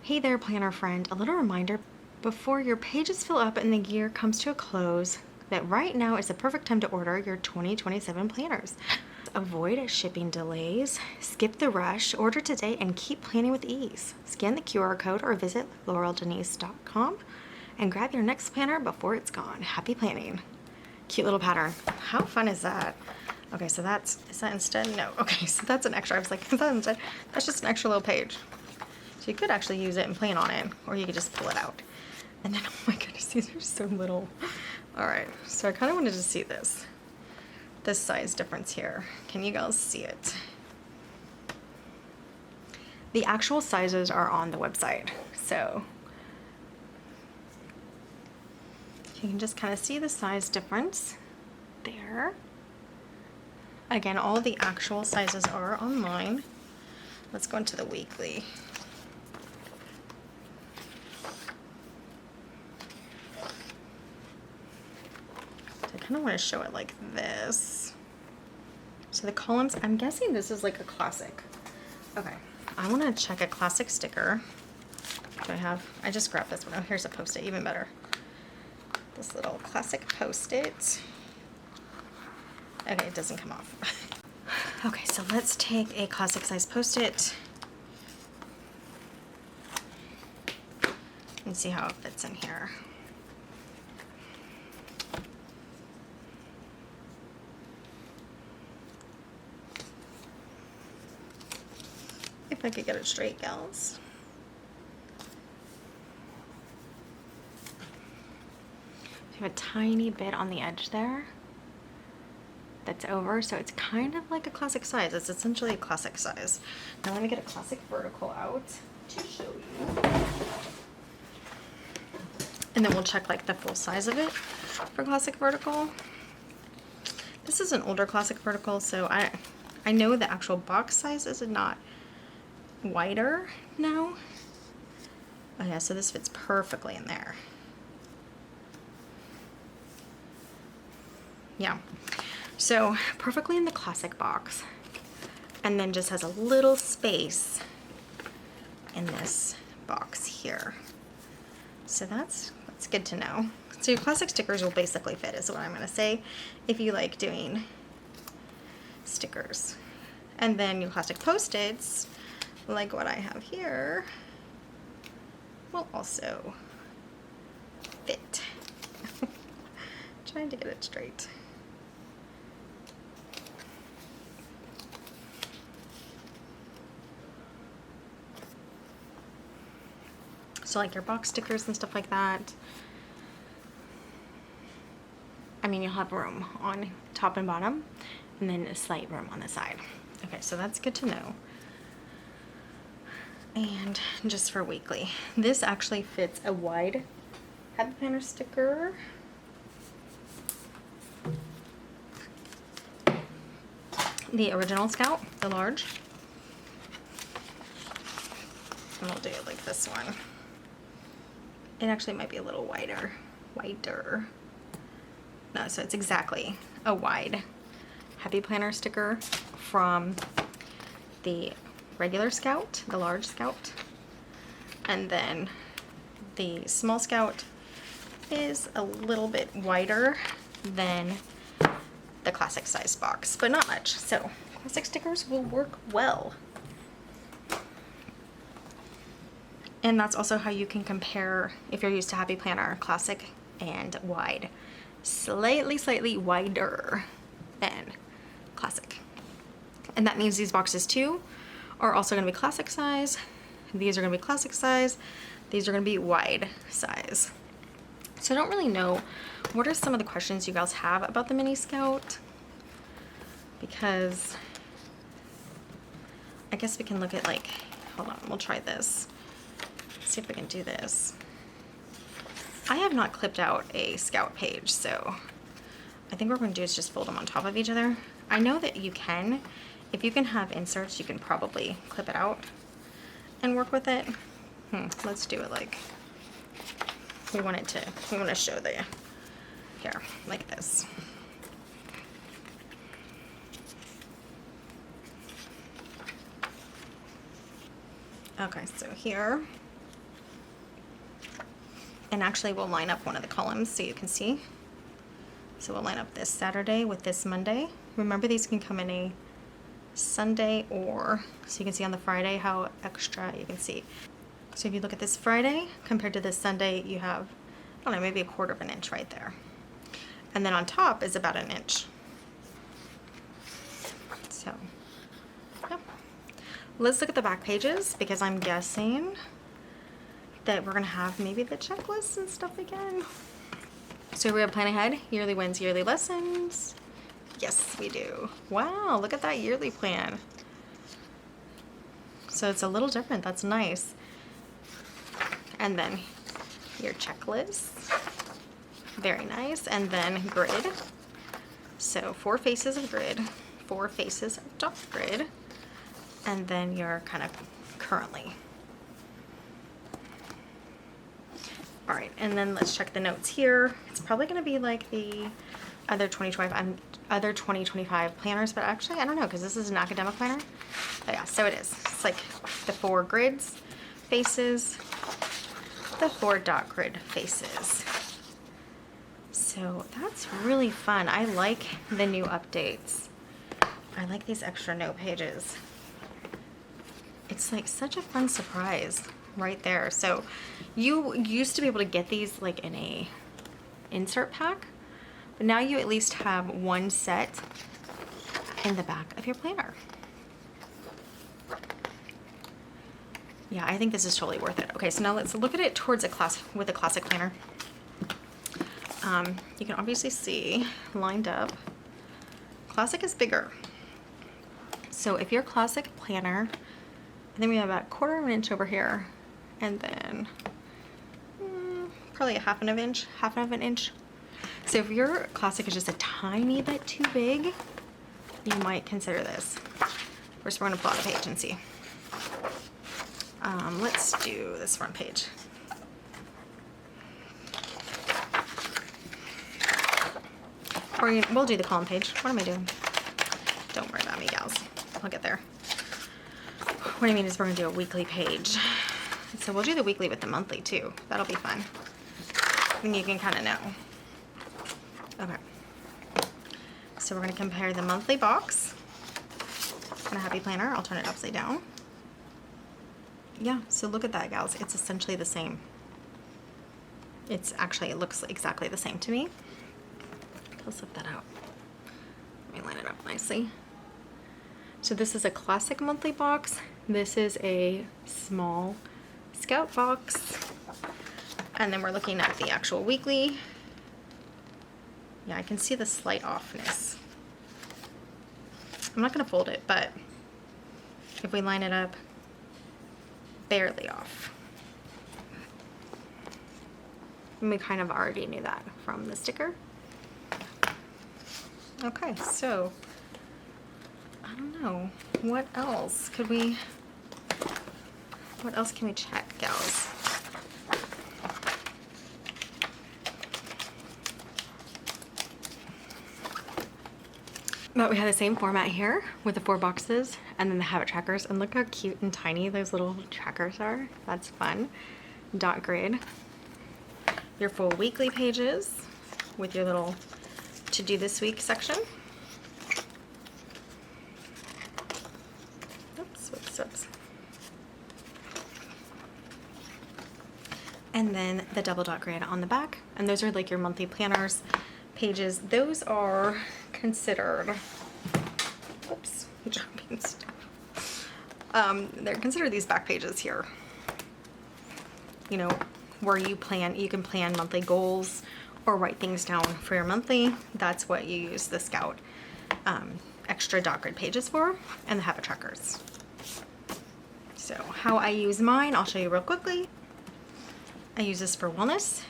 Speaker 1: Hey there, planner friend. A little reminder before your pages fill up and the year comes to a close that right now is the perfect time to order your 2027 planners. Avoid shipping delays, skip the rush, order today, and keep planning with ease. Scan the QR code or visit laureldenise.com and grab your next planner before it's gone. Happy planning. Cute little pattern. How fun is that? Okay, so is that instead? No. Okay, so that's an extra. I was like, is that instead? That's just an extra little page. So you could actually use it and plan on it, or you could just pull it out. And then, oh my goodness, these are so little. All right, so I kind of wanted to see this size difference here. Can you guys see it? The actual sizes are on the website, so you can just kind of see the size difference there. Again, all the actual sizes are online. Let's go into the weekly. I kind of want to show it like this. So the columns, I'm guessing this is like a classic. Okay, I want to check a classic sticker. Do I just grabbed this one. Oh, here's a Post-it, even better. This little classic Post-it. Okay, it doesn't come off. Okay, so let's take a classic size Post-it and see how it fits in here. If I could get it straight, gals. I have a tiny bit on the edge there that's over, so it's kind of like a classic size. It's essentially a classic size. Now let me get a classic vertical out to show you. And then we'll check like the full size of it for classic vertical. This is an older classic vertical, so I know the actual box size is not wider now. Oh yeah, so this fits perfectly in there. Yeah, so perfectly in the classic box, and then just has a little space in this box here. So that's good to know. So your classic stickers will basically fit, is what I'm gonna say, if you like doing stickers. And then your classic Post-its, like what I have here, will also fit. Trying to get it straight. So like your box stickers and stuff like that, I mean, you'll have room on top and bottom, and then a slight room on the side. Okay, so that's good to know. And just for weekly, this actually fits a wide happy planner sticker. The original Scout, the large. And we'll do it like this one. It actually might be a little wider. No, so it's exactly a wide happy planner sticker from the regular Scout, the large Scout, and then the small Scout is a little bit wider than the classic size box, but not much. So classic stickers will work well. And that's also how you can compare, if you're used to Happy Planner, classic and wide. Slightly wider than classic. And that means these boxes too are also going to be classic size. These are going to be classic size. These are going to be wide size. So I don't really know what are some of the questions you guys have about the Mini Scout, because I guess we can look at, like, hold on, we'll try this. See if we can do this. I have not clipped out a Scout page, so I think what we're going to do is just fold them on top of each other. I know that you can. If you can have inserts, you can probably clip it out and work with it. Let's do it like we want to show the, here, like this. Okay, so here, and actually we'll line up one of the columns so you can see. So we'll line up this Saturday with this Monday. Remember, these can come in a Sunday, or so you can see on the Friday how extra you can see. So if you look at this Friday compared to this Sunday, you have, I don't know, maybe 1/4 of an inch right there. And then on top is about an inch. So, yeah. Let's look at the back pages, because I'm guessing that we're gonna have maybe the checklists and stuff again. So we have plan ahead, yearly wins, yearly lessons. Yes, we do. Wow, look at that yearly plan. So it's a little different, that's nice. And then your checklist, very nice. And then grid. So 4 faces of grid, 4 faces of dot grid, and then your kind of currently. All right, and then let's check the notes here. It's probably gonna be like the other 2025 planners, but actually I don't know, because this is an academic planner. But yeah, so it is. It's like the 4 grids, faces, the 4 dot grid faces. So that's really fun. I like the new updates. I like these extra note pages. It's like such a fun surprise right there. So you used to be able to get these like in a insert pack, but now you at least have one set in the back of your planner. Yeah, I think this is totally worth it. Okay, so now let's look at it towards a class with a classic planner. You can obviously see lined up, classic is bigger. So if your classic planner, I think we have about 1/4 of an inch over here, and then probably a half of an inch. So if your classic is just a tiny bit too big, you might consider this. First, we're gonna pull out a page and see. Let's do this front page. Or we'll do the column page. What am I doing? Don't worry about me, gals. I'll get there. What I mean is we're gonna do a weekly page. So we'll do the weekly with the monthly too. That'll be fun. And you can kind of know. Okay. So we're gonna compare the monthly box and a Happy Planner. I'll turn it upside down. Yeah, so look at that, gals. It's essentially the same. It looks exactly the same to me. I'll flip that out. Let me line it up nicely. So this is a classic monthly box. This is a small Scout box. And then we're looking at the actual weekly. Yeah, I can see the slight offness. I'm not gonna fold it, but if we line it up, barely off. And we kind of already knew that from the sticker. Okay, so I don't know, what else can we check, gals? But we have the same format here with the 4 boxes and then the habit trackers, and look how cute and tiny those little trackers are. That's fun. Dot grid. your full weekly pages with your little to do this week section. Oops, whoops, whoops. And then the double dot grid on the back. And those are like your monthly planners pages. Those are considered, oops, dropping stuff. They're considered these back pages here. You know, where you can plan monthly goals or write things down for your monthly. That's what you use the Scout extra dot grid pages for, and the habit trackers. So how I use mine, I'll show you real quickly. I use this for wellness.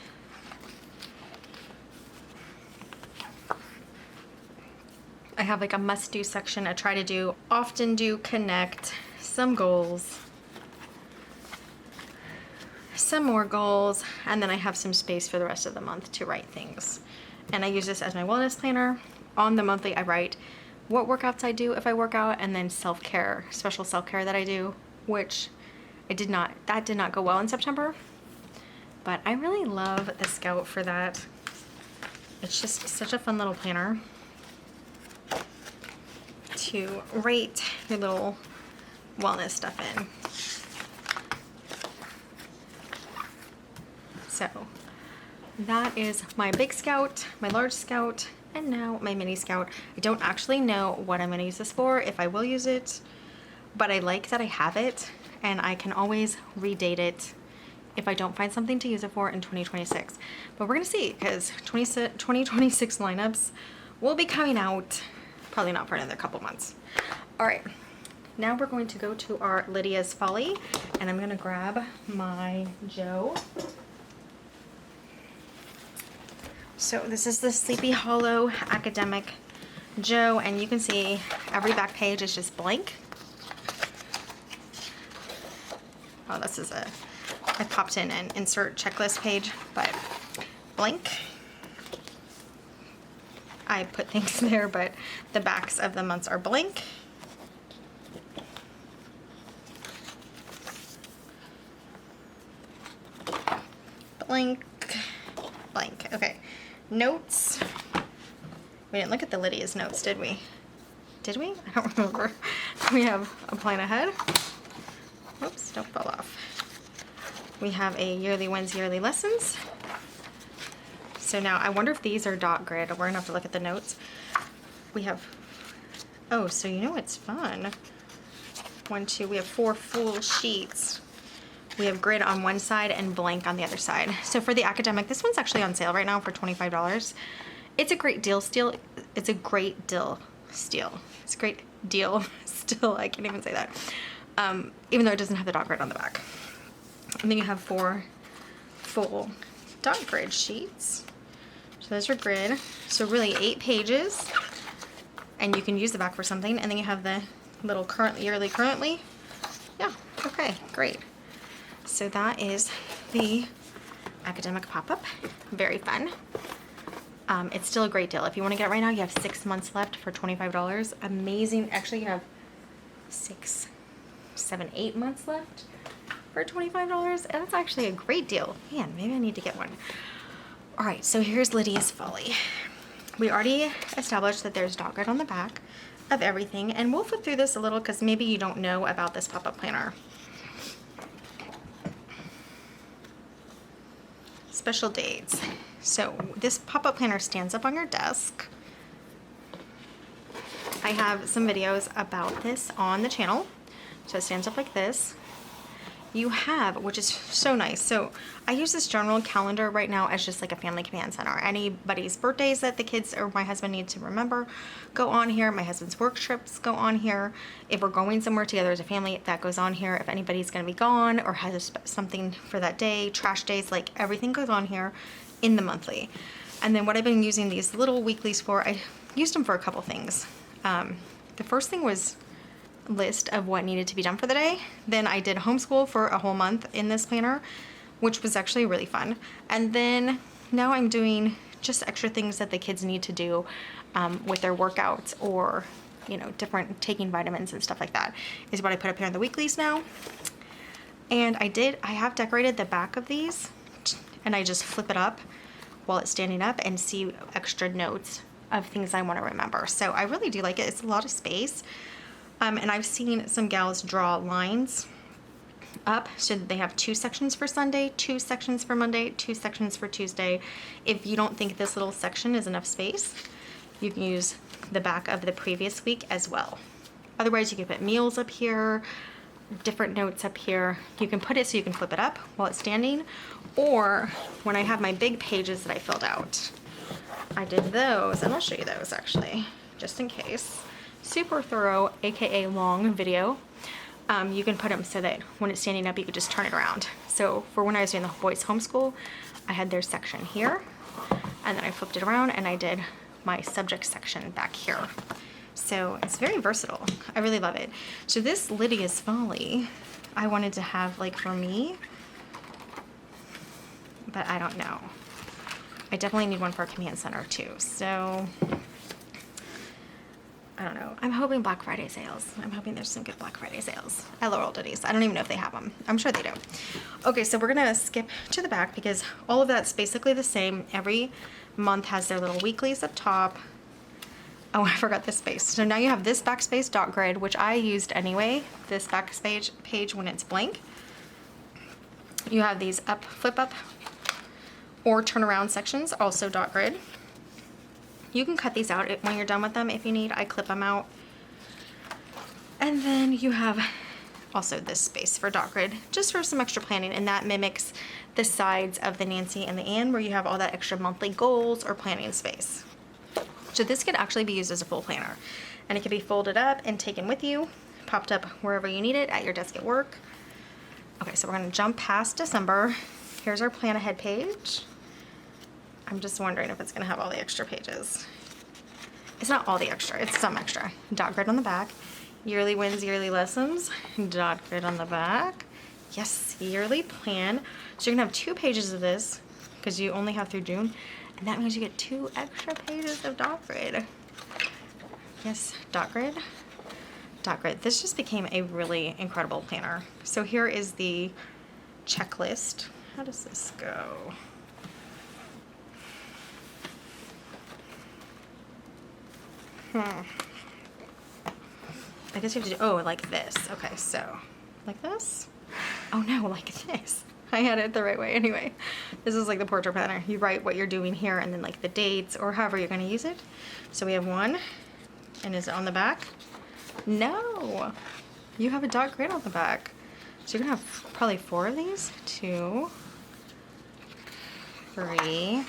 Speaker 1: I have like a must do section, a try to do, often do, connect, some goals, some more goals, and then I have some space for the rest of the month to write things. And I use this as my wellness planner. On the monthly, I write what workouts I do if I work out, and then self-care, special self-care that I do, which that did not go well in September, but I really love the Scout for that. It's just such a fun little planner to write your little wellness stuff in. So that is my big Scout, my large Scout, and now my mini Scout. I don't actually know what I'm going to use this for, if I will use it, but I like that I have it and I can always redate it if I don't find something to use it for in 2026. But we're going to see, because 2026 lineups will be coming out probably not for another couple months. All right, now we're going to go to our Lydia's Folly, and I'm going to grab my Joe. So this is the Sleepy Hollow Academic Joe, and you can see every back page is just blank. Oh, this is I popped in an insert checklist page, but blank. I put things there, but the backs of the months are blank. Blank, blank. Okay, notes. We didn't look at the Lydia's notes, did we? Did we? I don't remember. We have a plan ahead. Whoops, don't fall off. We have a yearly wins, yearly lessons. So now I wonder if these are dot grid. We're gonna have to look at the notes. We have, oh, so you know it's fun. 1, 2, we have 4 full sheets. We have grid on one side and blank on the other side. So for the academic, this one's actually on sale right now for $25. It's a great deal still. It's a great deal still. It's a great deal still. I can't even say that. Even though it doesn't have the dot grid on the back. And then you have 4 full dot grid sheets. So those are grid. So really 8 pages, and you can use the back for something. And then you have the little currently. Yeah, okay, great. So that is the academic pop-up. Very fun. It's still a great deal. If you want to get it right now, you have 6 months left for $25. Amazing. Actually, you have 6, 7, 8 months left for $25. And that's actually a great deal. Man, maybe I need to get one. All right, so here's Lydia's Folly. We already established that there's dot grid on the back of everything, and we'll flip through this a little because maybe you don't know about this pop-up planner. Special dates. So this pop-up planner stands up on your desk. I have some videos about this on the channel. So it stands up like this. You have, which is so nice. So I use this general calendar right now as just like a family command center. Anybody's birthdays that the kids or my husband need to remember go on here. My husband's work trips go on here. If we're going somewhere together as a family, that goes on here. If anybody's going to be gone or has something for that day, trash days, like everything goes on here in the monthly. And then what I've been using these little weeklies for, I used them for a couple things. The first thing was list of what needed to be done for the day. Then I did homeschool for a whole month in this planner, which was actually really fun. And then now I'm doing just extra things that the kids need to do with their workouts, or you know, different taking vitamins and stuff like that is what I put up here in the weeklies now. And I have decorated the back of these, and I just flip it up while it's standing up and see extra notes of things I want to remember. So I really do like it. It's a lot of space. And I've seen some gals draw lines up so that they have 2 sections for Sunday, 2 sections for Monday, 2 sections for Tuesday. If you don't think this little section is enough space, you can use the back of the previous week as well. Otherwise, you can put meals up here, different notes up here. You can put it so you can flip it up while it's standing, or when I have my big pages that I filled out, I did those, and I'll show you those actually, just in case. Super thorough, aka long video. You can put them so that when it's standing up, you could just turn it around. So for when I was doing the boys homeschool, I had their section here, and then I flipped it around and I did my subject section back here. So it's very versatile. I really love it. So this Lydia's Folly, I wanted to have like for me, but I don't know. I definitely need one for a command center too. So I don't know. I'm hoping Black Friday sales. I'm hoping there's some good Black Friday sales at Laurel Denise. I don't even know if they have them. I'm sure they do. Okay, so we're gonna skip to the back because all of that's basically the same. Every month has their little weeklies up top. Oh, I forgot this space. So now you have this backspace dot grid, which I used anyway, this backspace page when it's blank. You have these up, flip up, or turn around sections, also dot grid. You can cut these out when you're done with them if you need. I clip them out. And then you have also this space for dot grid, just for some extra planning, and that mimics the sides of the Nancy and the Anne where you have all that extra monthly goals or planning space. So this could actually be used as a full planner, and it can be folded up and taken with you, popped up wherever you need it, at your desk at work. Okay, so we're gonna jump past December. Here's our plan ahead page. I'm just wondering if it's gonna have all the extra pages. It's not all the extra, it's some extra. Dot grid on the back. Yearly wins, yearly lessons. Dot grid on the back. Yes, yearly plan. So you're gonna have 2 pages of this because you only have through June. And that means you get 2 extra pages of dot grid. Yes, dot grid. Dot grid. This just became a really incredible planner. So here is the checklist. How does this go? I guess you have to do, oh, like this. Okay, so like this? Oh no, like this. I had it the right way. Anyway, this is like the portrait planner. You write what you're doing here and then like the dates or however you're going to use it. So we have 1, and is it on the back? No, you have a dot grid on the back. So you're going to have probably 4 of these. 2, 3,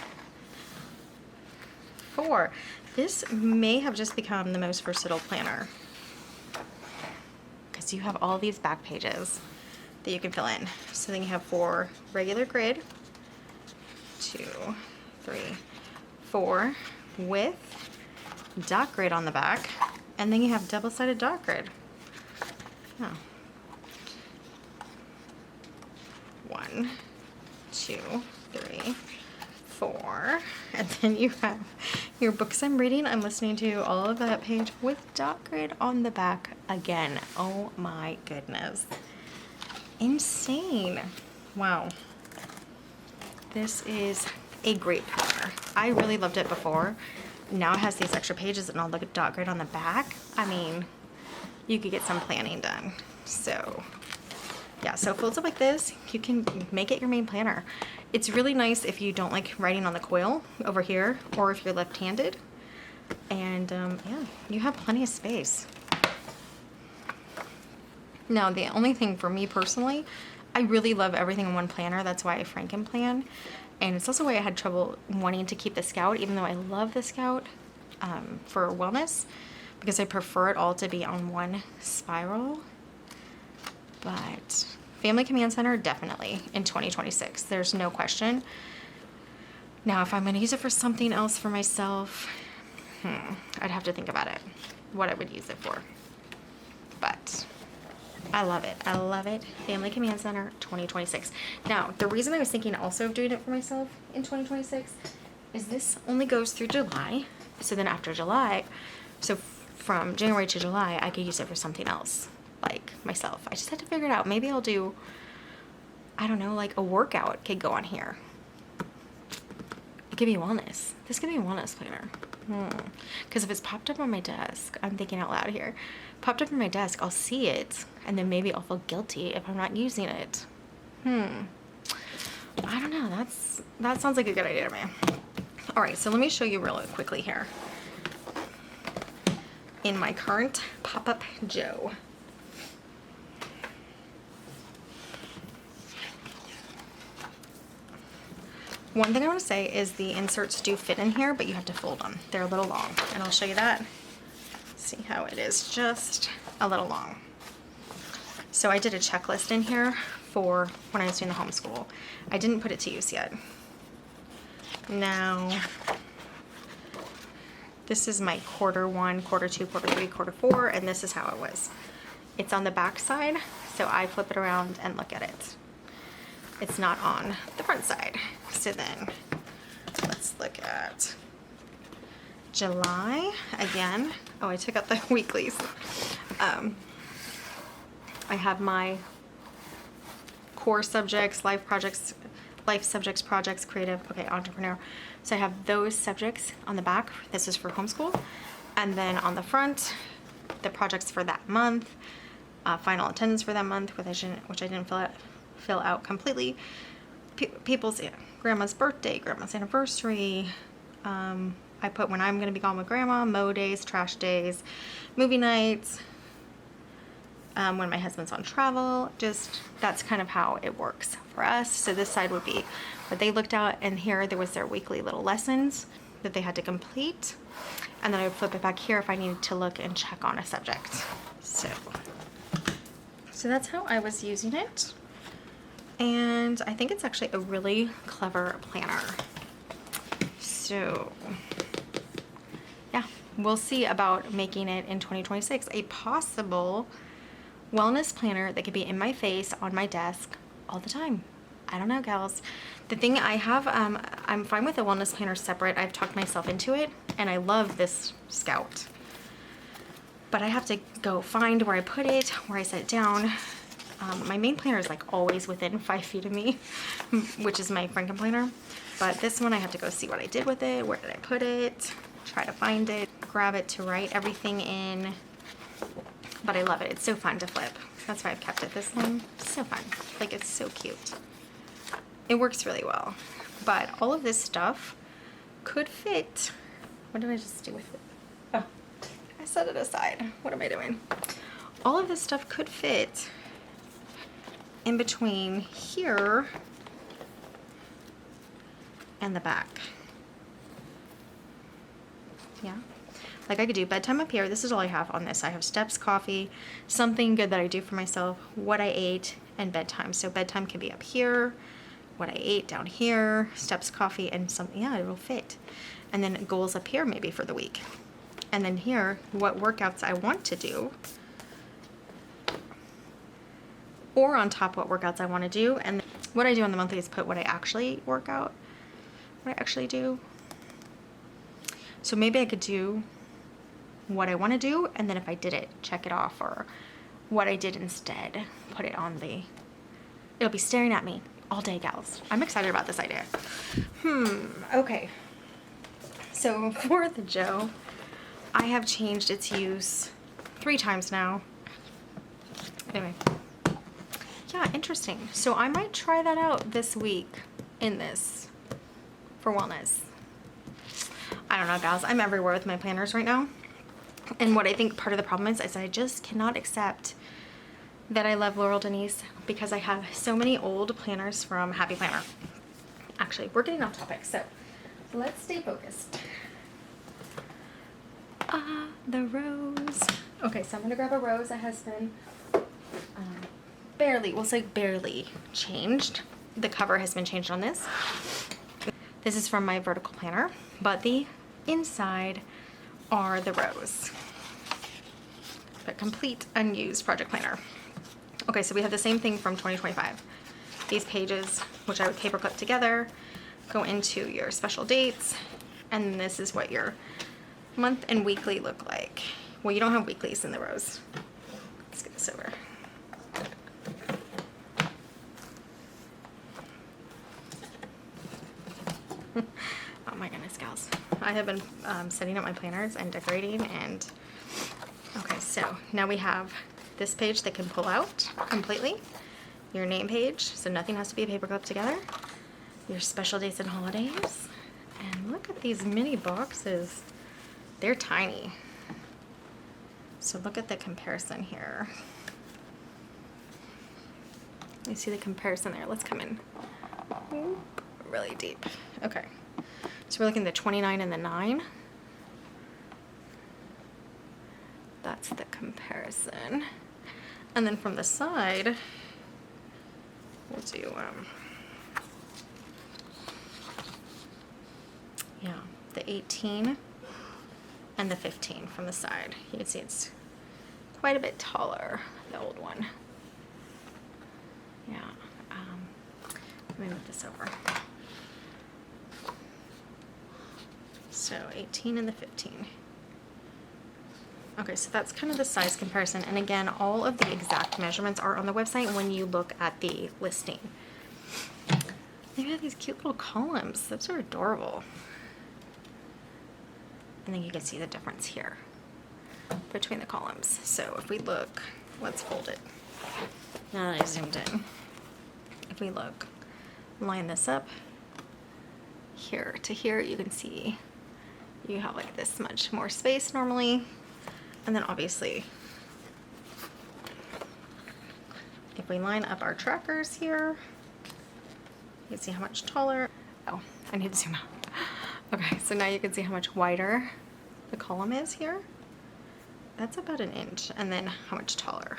Speaker 1: 4. This may have just become the most versatile planner because you have all these back pages that you can fill in. So then you have 4 regular grid, 2, 3, 4 with dot grid on the back, and then you have double-sided dot grid. Oh. 1, 2, 3, 4, and then you have your books I'm reading, I'm listening to, all of that page with dot grid on the back again. Oh my goodness. Insane. Wow. This is a great planner. I really loved it before. Now it has these extra pages and all the dot grid on the back. I mean, you could get some planning done. So yeah, so it folds up like this. You can make it your main planner. It's really nice if you don't like writing on the quill over here, or if you're left-handed. And yeah, you have plenty of space. Now, the only thing for me personally, I really love everything in one planner. That's why I Franken plan. And it's also why I had trouble wanting to keep the Scout, even though I love the Scout for wellness, because I prefer it all to be on one spiral. But Family Command Center, definitely in 2026. There's no question. Now, if I'm going to use it for something else for myself, I'd have to think about it, what I would use it for. But I love it. I love it. Family Command Center 2026. Now, the reason I was thinking also of doing it for myself in 2026 is this only goes through July. So then after July, so from January to July, I could use it for something else, like myself. I just had to figure it out. Maybe I'll do, I don't know, like a workout could go on here. could be wellness. This could be a wellness planner. Because if it's popped up on my desk, I'm thinking out loud here. Popped up on my desk, I'll see it, and then maybe I'll feel guilty if I'm not using it. I don't know. That sounds like a good idea to me. All right, so let me show you real quickly here. In my current Popup Joe. One thing I want to say is the inserts do fit in here, but you have to fold them. They're a little long, and I'll show you that. See how it is just a little long. So I did a checklist in here for when I was doing the homeschool. I didn't put it to use yet. Now, this is my quarter 1, quarter 2, quarter 3, quarter 4, and this is how it was. It's on the back side, so I flip it around and look at it. It's not on the front side. So then let's look at July again. Oh, I took out the weeklies. I have my core subjects, life subjects, projects, creative, okay, entrepreneur. So I have those subjects on the back. This is for homeschool. And then on the front, the projects for that month, final attendance for that month, which I didn't fill out completely. People's, grandma's birthday, grandma's anniversary. I put when I'm going to be gone with grandma, mow days, trash days, movie nights, when my husband's on travel. Just, that's kind of how it works for us. So this side would be what they looked at, and here there was their weekly little lessons that they had to complete. And then I would flip it back here if I needed to look and check on a subject. So that's how I was using it. And I think it's actually a really clever planner. So yeah, we'll see about making it in 2026 a possible wellness planner that could be in my face on my desk all the time. I don't know, gals. The thing I have, I'm fine with a wellness planner separate. I've talked myself into it, and I love this Scout. But I have to go find where I put it, where I set it down. My main planner is like always within 5 feet of me, which is my Franken planner. But this one I have to go see what I did with it, where did I put it, try to find it, grab it to write everything in. But I love it. It's so fun to flip. That's why I've kept it. This one, so fun. Like, it's so cute. It works really well. But all of this stuff could fit. What did I just do with it? Oh, I set it aside. What am I doing? All of this stuff could fit in between here and the back. Yeah. Like, I could do bedtime up here. This is all I have on this. I have steps, coffee, something good that I do for myself, what I ate, and bedtime. So bedtime can be up here, what I ate down here, steps, coffee, and something. Yeah, it'll fit. And then goals up here maybe for the week. And then here, what workouts I want to do. Or on top, what workouts I want to do. And what I do on the monthly is put what I actually work out, what I actually do. So maybe I could do what I want to do, and then if I did it, check it off, or what I did instead, put it on the, it'll be staring at me all day, gals. I'm excited about this idea. Okay. So for the Joe, I have changed its use 3 times now. Anyway. Yeah, interesting. So I might try that out this week in this for wellness. I don't know, gals. I'm everywhere with my planners right now. And what I think part of the problem is I just cannot accept that I love Laurel Denise because I have so many old planners from Happy Planner. Actually, we're getting off topic, so let's stay focused. The rose. Okay, so I'm gonna grab a rose that has been barely, we'll say barely changed. The cover has been changed on this. This is from my vertical planner, but the inside are the rows. But complete unused project planner. Okay, so we have the same thing from 2025. These pages, which I would paperclip together, go into your special dates, and this is what your month and weekly look like. Well, you don't have weeklies in the rows. Let's get this over. my goodness, gals. I have been setting up my planners and decorating and... Okay, so now we have this page that can pull out completely. Your name page, so nothing has to be paper clipped together. Your special dates and holidays. And look at these mini boxes. They're tiny. So look at the comparison here. You see the comparison there. Let's come in really deep. Okay. So we're looking at the 29 and the 9. That's the comparison. And then from the side, we'll do, yeah, the 18 and the 15 from the side. You can see it's quite a bit taller, the old one. Yeah, let me move this over. So 18 and the 15. Okay, so that's kind of the size comparison. And again, all of the exact measurements are on the website when you look at the listing. They have these cute little columns. Those are adorable. And then you can see the difference here between the columns. So if we look, let's fold it. Now that I zoomed in. If we look, line this up here to here, you can see you have like this much more space normally. And then obviously, if we line up our trackers here, you can see how much taller. Oh, I need to zoom out. Okay, so now you can see how much wider the column is here. That's about an inch. And then how much taller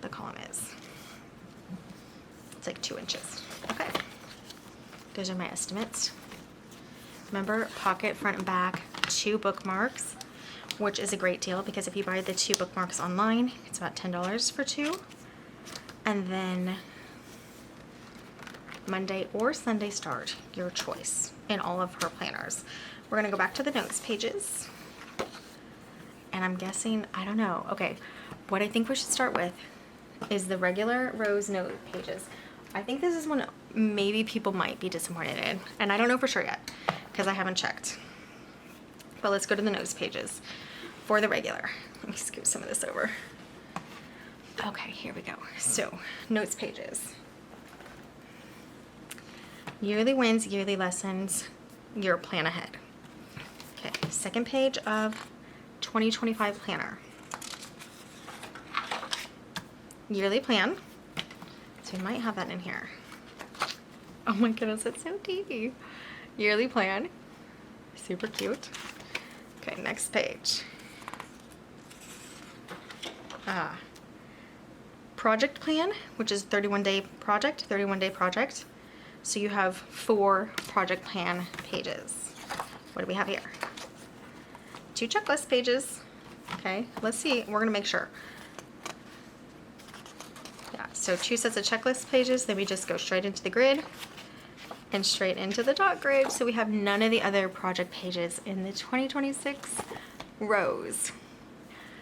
Speaker 1: the column is. It's like 2 inches. Okay. Those are my estimates. Remember, pocket, front and back, 2 bookmarks, which is a great deal because if you buy the 2 bookmarks online, it's about $10 for 2. And then Monday or Sunday start, your choice in all of her planners. We're gonna go back to the notes pages. And I'm guessing, I don't know. Okay, what I think we should start with is the regular rose note pages. I think this is one maybe people might be disappointed in. And I don't know for sure yet because I haven't checked. But let's go to the notes pages for the regular. Let me scoot some of this over. Okay, here we go. So, notes pages. Yearly wins, yearly lessons, your plan ahead. Okay, second page of 2025 planner. Yearly plan. So we might have that in here. Oh my goodness, it's so teeny. Yearly plan. Super cute. Okay, next page. Project plan, which is 31-day project, 31-day project. So you have 4 project plan pages. What do we have here? 2 checklist pages. Okay, let's see. We're gonna make sure. Yeah, so 2 sets of checklist pages. Then we just go straight into the grid and straight into the dot grid. So we have none of the other project pages in the 2026 rows.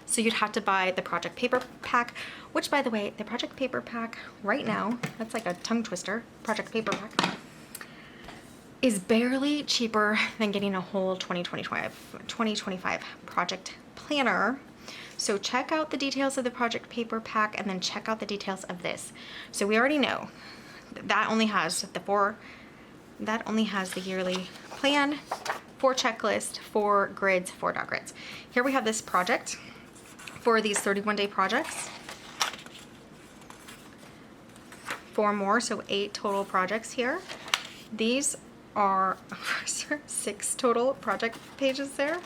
Speaker 1: So you'd have to buy the project paper pack, which by the way, the project paper pack right now, that's like a tongue twister, project paper pack, is barely cheaper than getting a whole 2025 project planner. So check out the details of the project paper pack and then check out the details of this. So we already know that only has the yearly plan, 4 checklist, 4 grids, 4 dot grids. Here we have this project for these 31-day projects. 4 more, so 8 total projects here. These are 6 total project pages there.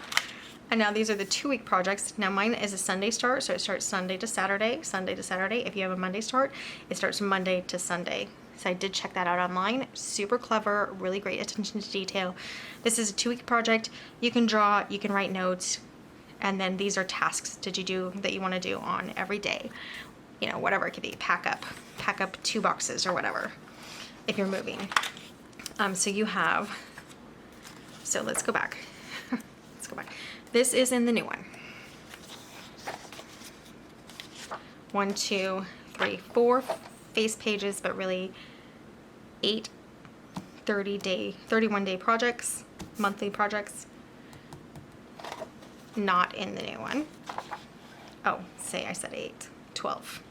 Speaker 1: And now these are the 2-week projects. Now mine is a Sunday start, so it starts Sunday to Saturday, Sunday to Saturday. If you have a Monday start, it starts Monday to Sunday. So I did check that out online. Super clever, really great attention to detail. This is a 2-week project. You can draw, you can write notes, and then these are tasks that you want to do on every day. You know, whatever it could be. Pack up 2 boxes or whatever if you're moving. So you have, so let's go back. Let's go back. This is in the new one. 1, 2, 3, 4 face pages, but really 8 31-day projects, monthly projects. Not in the new one. Oh, say I said 8, 12.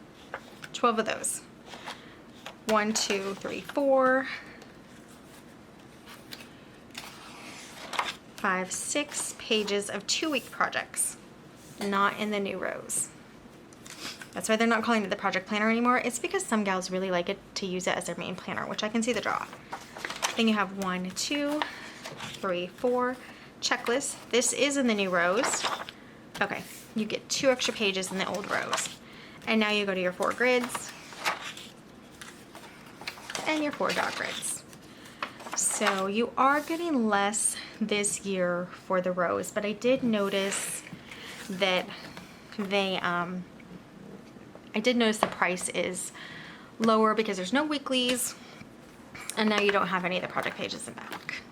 Speaker 1: 12 of those. 1, 2, 3, 4, 5, 6 pages of 2-week projects. Not in the new rows. That's why they're not calling it the project planner anymore. It's because some gals really like it to use it as their main planner, which I can see the draw. Then you have 1, 2, 3, 4 checklist. This is in the new rows. Okay, you get 2 extra pages in the old rows. And now you go to your 4 grids and your 4 dot grids. So you are getting less this year for the rows, but I did notice that I did notice the price is lower because there's no weeklies, and now you don't have any of the project pages in back.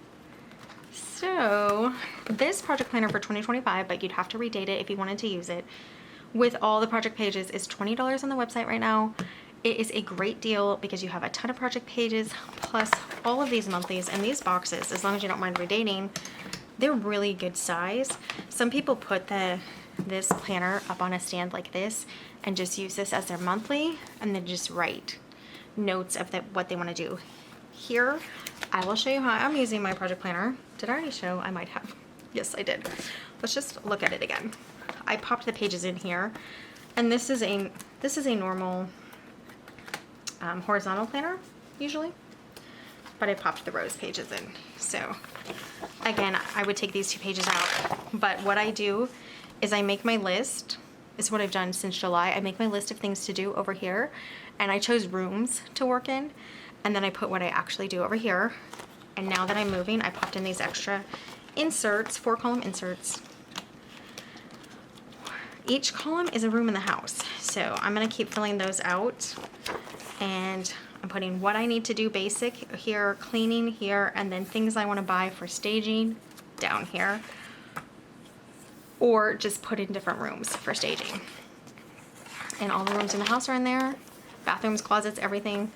Speaker 1: So this project planner for 2025, but you'd have to redate it if you wanted to use it, with all the project pages is $20 on the website right now. It is a great deal because you have a ton of project pages plus all of these monthlies, and these boxes, as long as you don't mind redating, they're really good size. Some people put this planner up on a stand like this and just use this as their monthly and then just write notes of what they want to do. Here, I will show you how I'm using my project planner. Did I already show? I might have. Yes, I did. Let's just look at it again. I popped the pages in here, and this is a normal horizontal planner usually, but I popped the rows pages in. So again, I would take these 2 pages out, but what I do is I make my list. This is what I've done since July. I make my list of things to do over here, and I chose rooms to work in, and then I put what I actually do over here. And now that I'm moving, I popped in these extra inserts, 4-column inserts. Each column is a room in the house, so I'm gonna keep filling those out, and I'm putting what I need to do basic here, cleaning here, and then things I want to buy for staging down here, or just put in different rooms for staging. And all the rooms in the house are in there, bathrooms, closets, everything.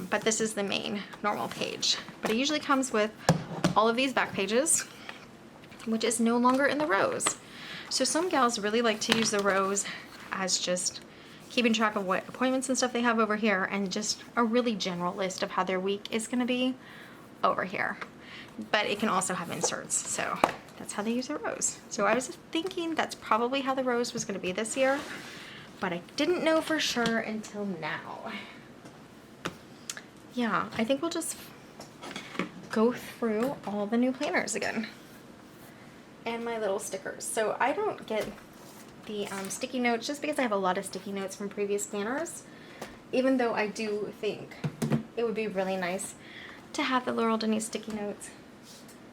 Speaker 1: But this is the main normal page. But it usually comes with all of these back pages, which is no longer in the rows. So some gals really like to use the rows as just keeping track of what appointments and stuff they have over here, and just a really general list of how their week is going to be over here. But it can also have inserts, so that's how they use the rows. So I was thinking that's probably how the rows was going to be this year, but I didn't know for sure until now. Yeah, I think we'll just go through all the new planners again and my little stickers. So I don't get the sticky notes just because I have a lot of sticky notes from previous planners, even though I do think it would be really nice to have the Laurel Denise sticky notes.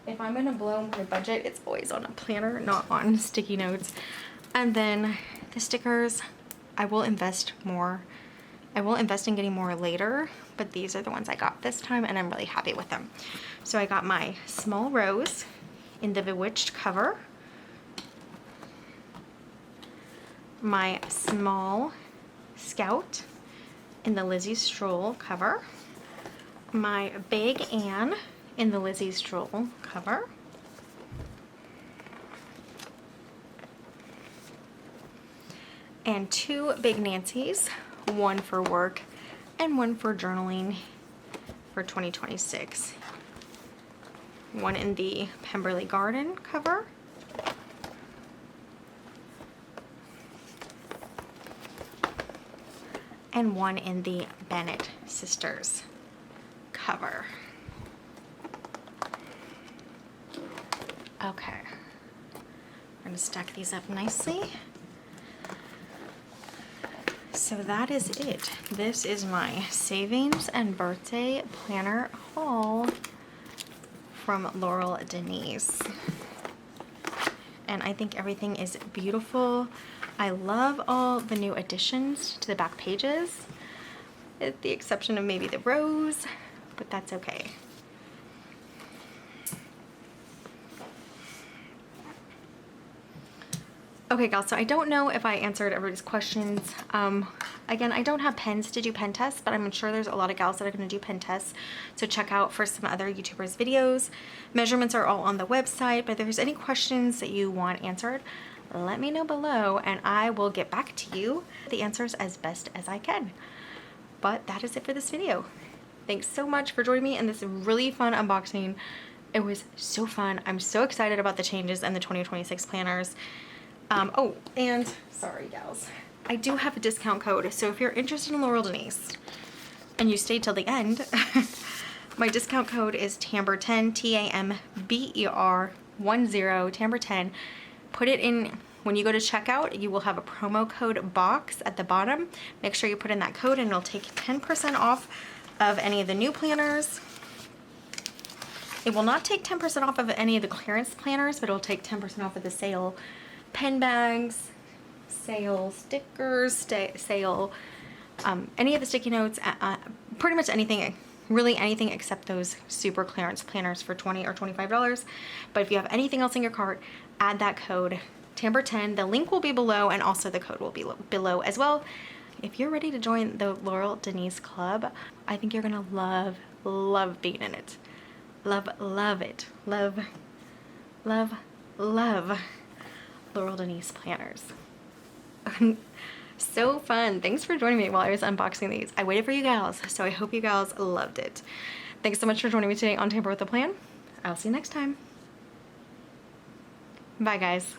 Speaker 1: If I'm gonna blow my budget, it's always on a planner, not on sticky notes. And then the stickers, I will invest more. I will invest in getting more later, but these are the ones I got this time, and I'm really happy with them. So I got my small rose in the Bewitched cover, my small Scout in the Lizzie Stroll cover, my Big Anne in the Lizzie Stroll cover, and 2 Big Nancy's, one for work and one for journaling for 2026. One in the Pemberley Garden cover, and one in the Bennett Sisters cover. Okay, we're gonna stack these up nicely. So that is it. This is my savings and birthday planner haul from Laurel Denise. And I think everything is beautiful. I love all the new additions to the back pages, with the exception of maybe the rose, but that's okay. Okay, guys, so I don't know if I answered everybody's questions. Again, I don't have pens to do pen tests, but I'm sure there's a lot of gals that are going to do pen tests. So check out for some other YouTubers' videos. Measurements are all on the website, but if there's any questions that you want answered, let me know below and I will get back to you with the answers as best as I can. But that is it for this video. Thanks so much for joining me in this really fun unboxing. It was so fun. I'm so excited about the changes in the 2026 planners. Oh, and sorry gals, I do have a discount code. So if you're interested in Laurel Denise and you stay till the end, my discount code is TAMBER10, TAMBER10, TAMBER10. Put it in when you go to checkout. You will have a promo code box at the bottom. Make sure you put in that code and it'll take 10% off of any of the new planners. It will not take 10% off of any of the clearance planners, but it'll take 10% off of the sale pen bags, sale stickers, sale any of the sticky notes, pretty much anything, really anything except those super clearance planners for $20 or $25. But if you have anything else in your cart, add that code TAMBER10. The link will be below and also the code will be below as well. If you're ready to join the Laurel Denise Club, I think you're gonna love being in it. Love it. Love Laurel Denise planners. So fun. Thanks for joining me while I was unboxing these. I waited for you gals, so I hope you gals loved it. Thanks so much for joining me today on Tamper with a Plan. I'll see you next time. Bye guys.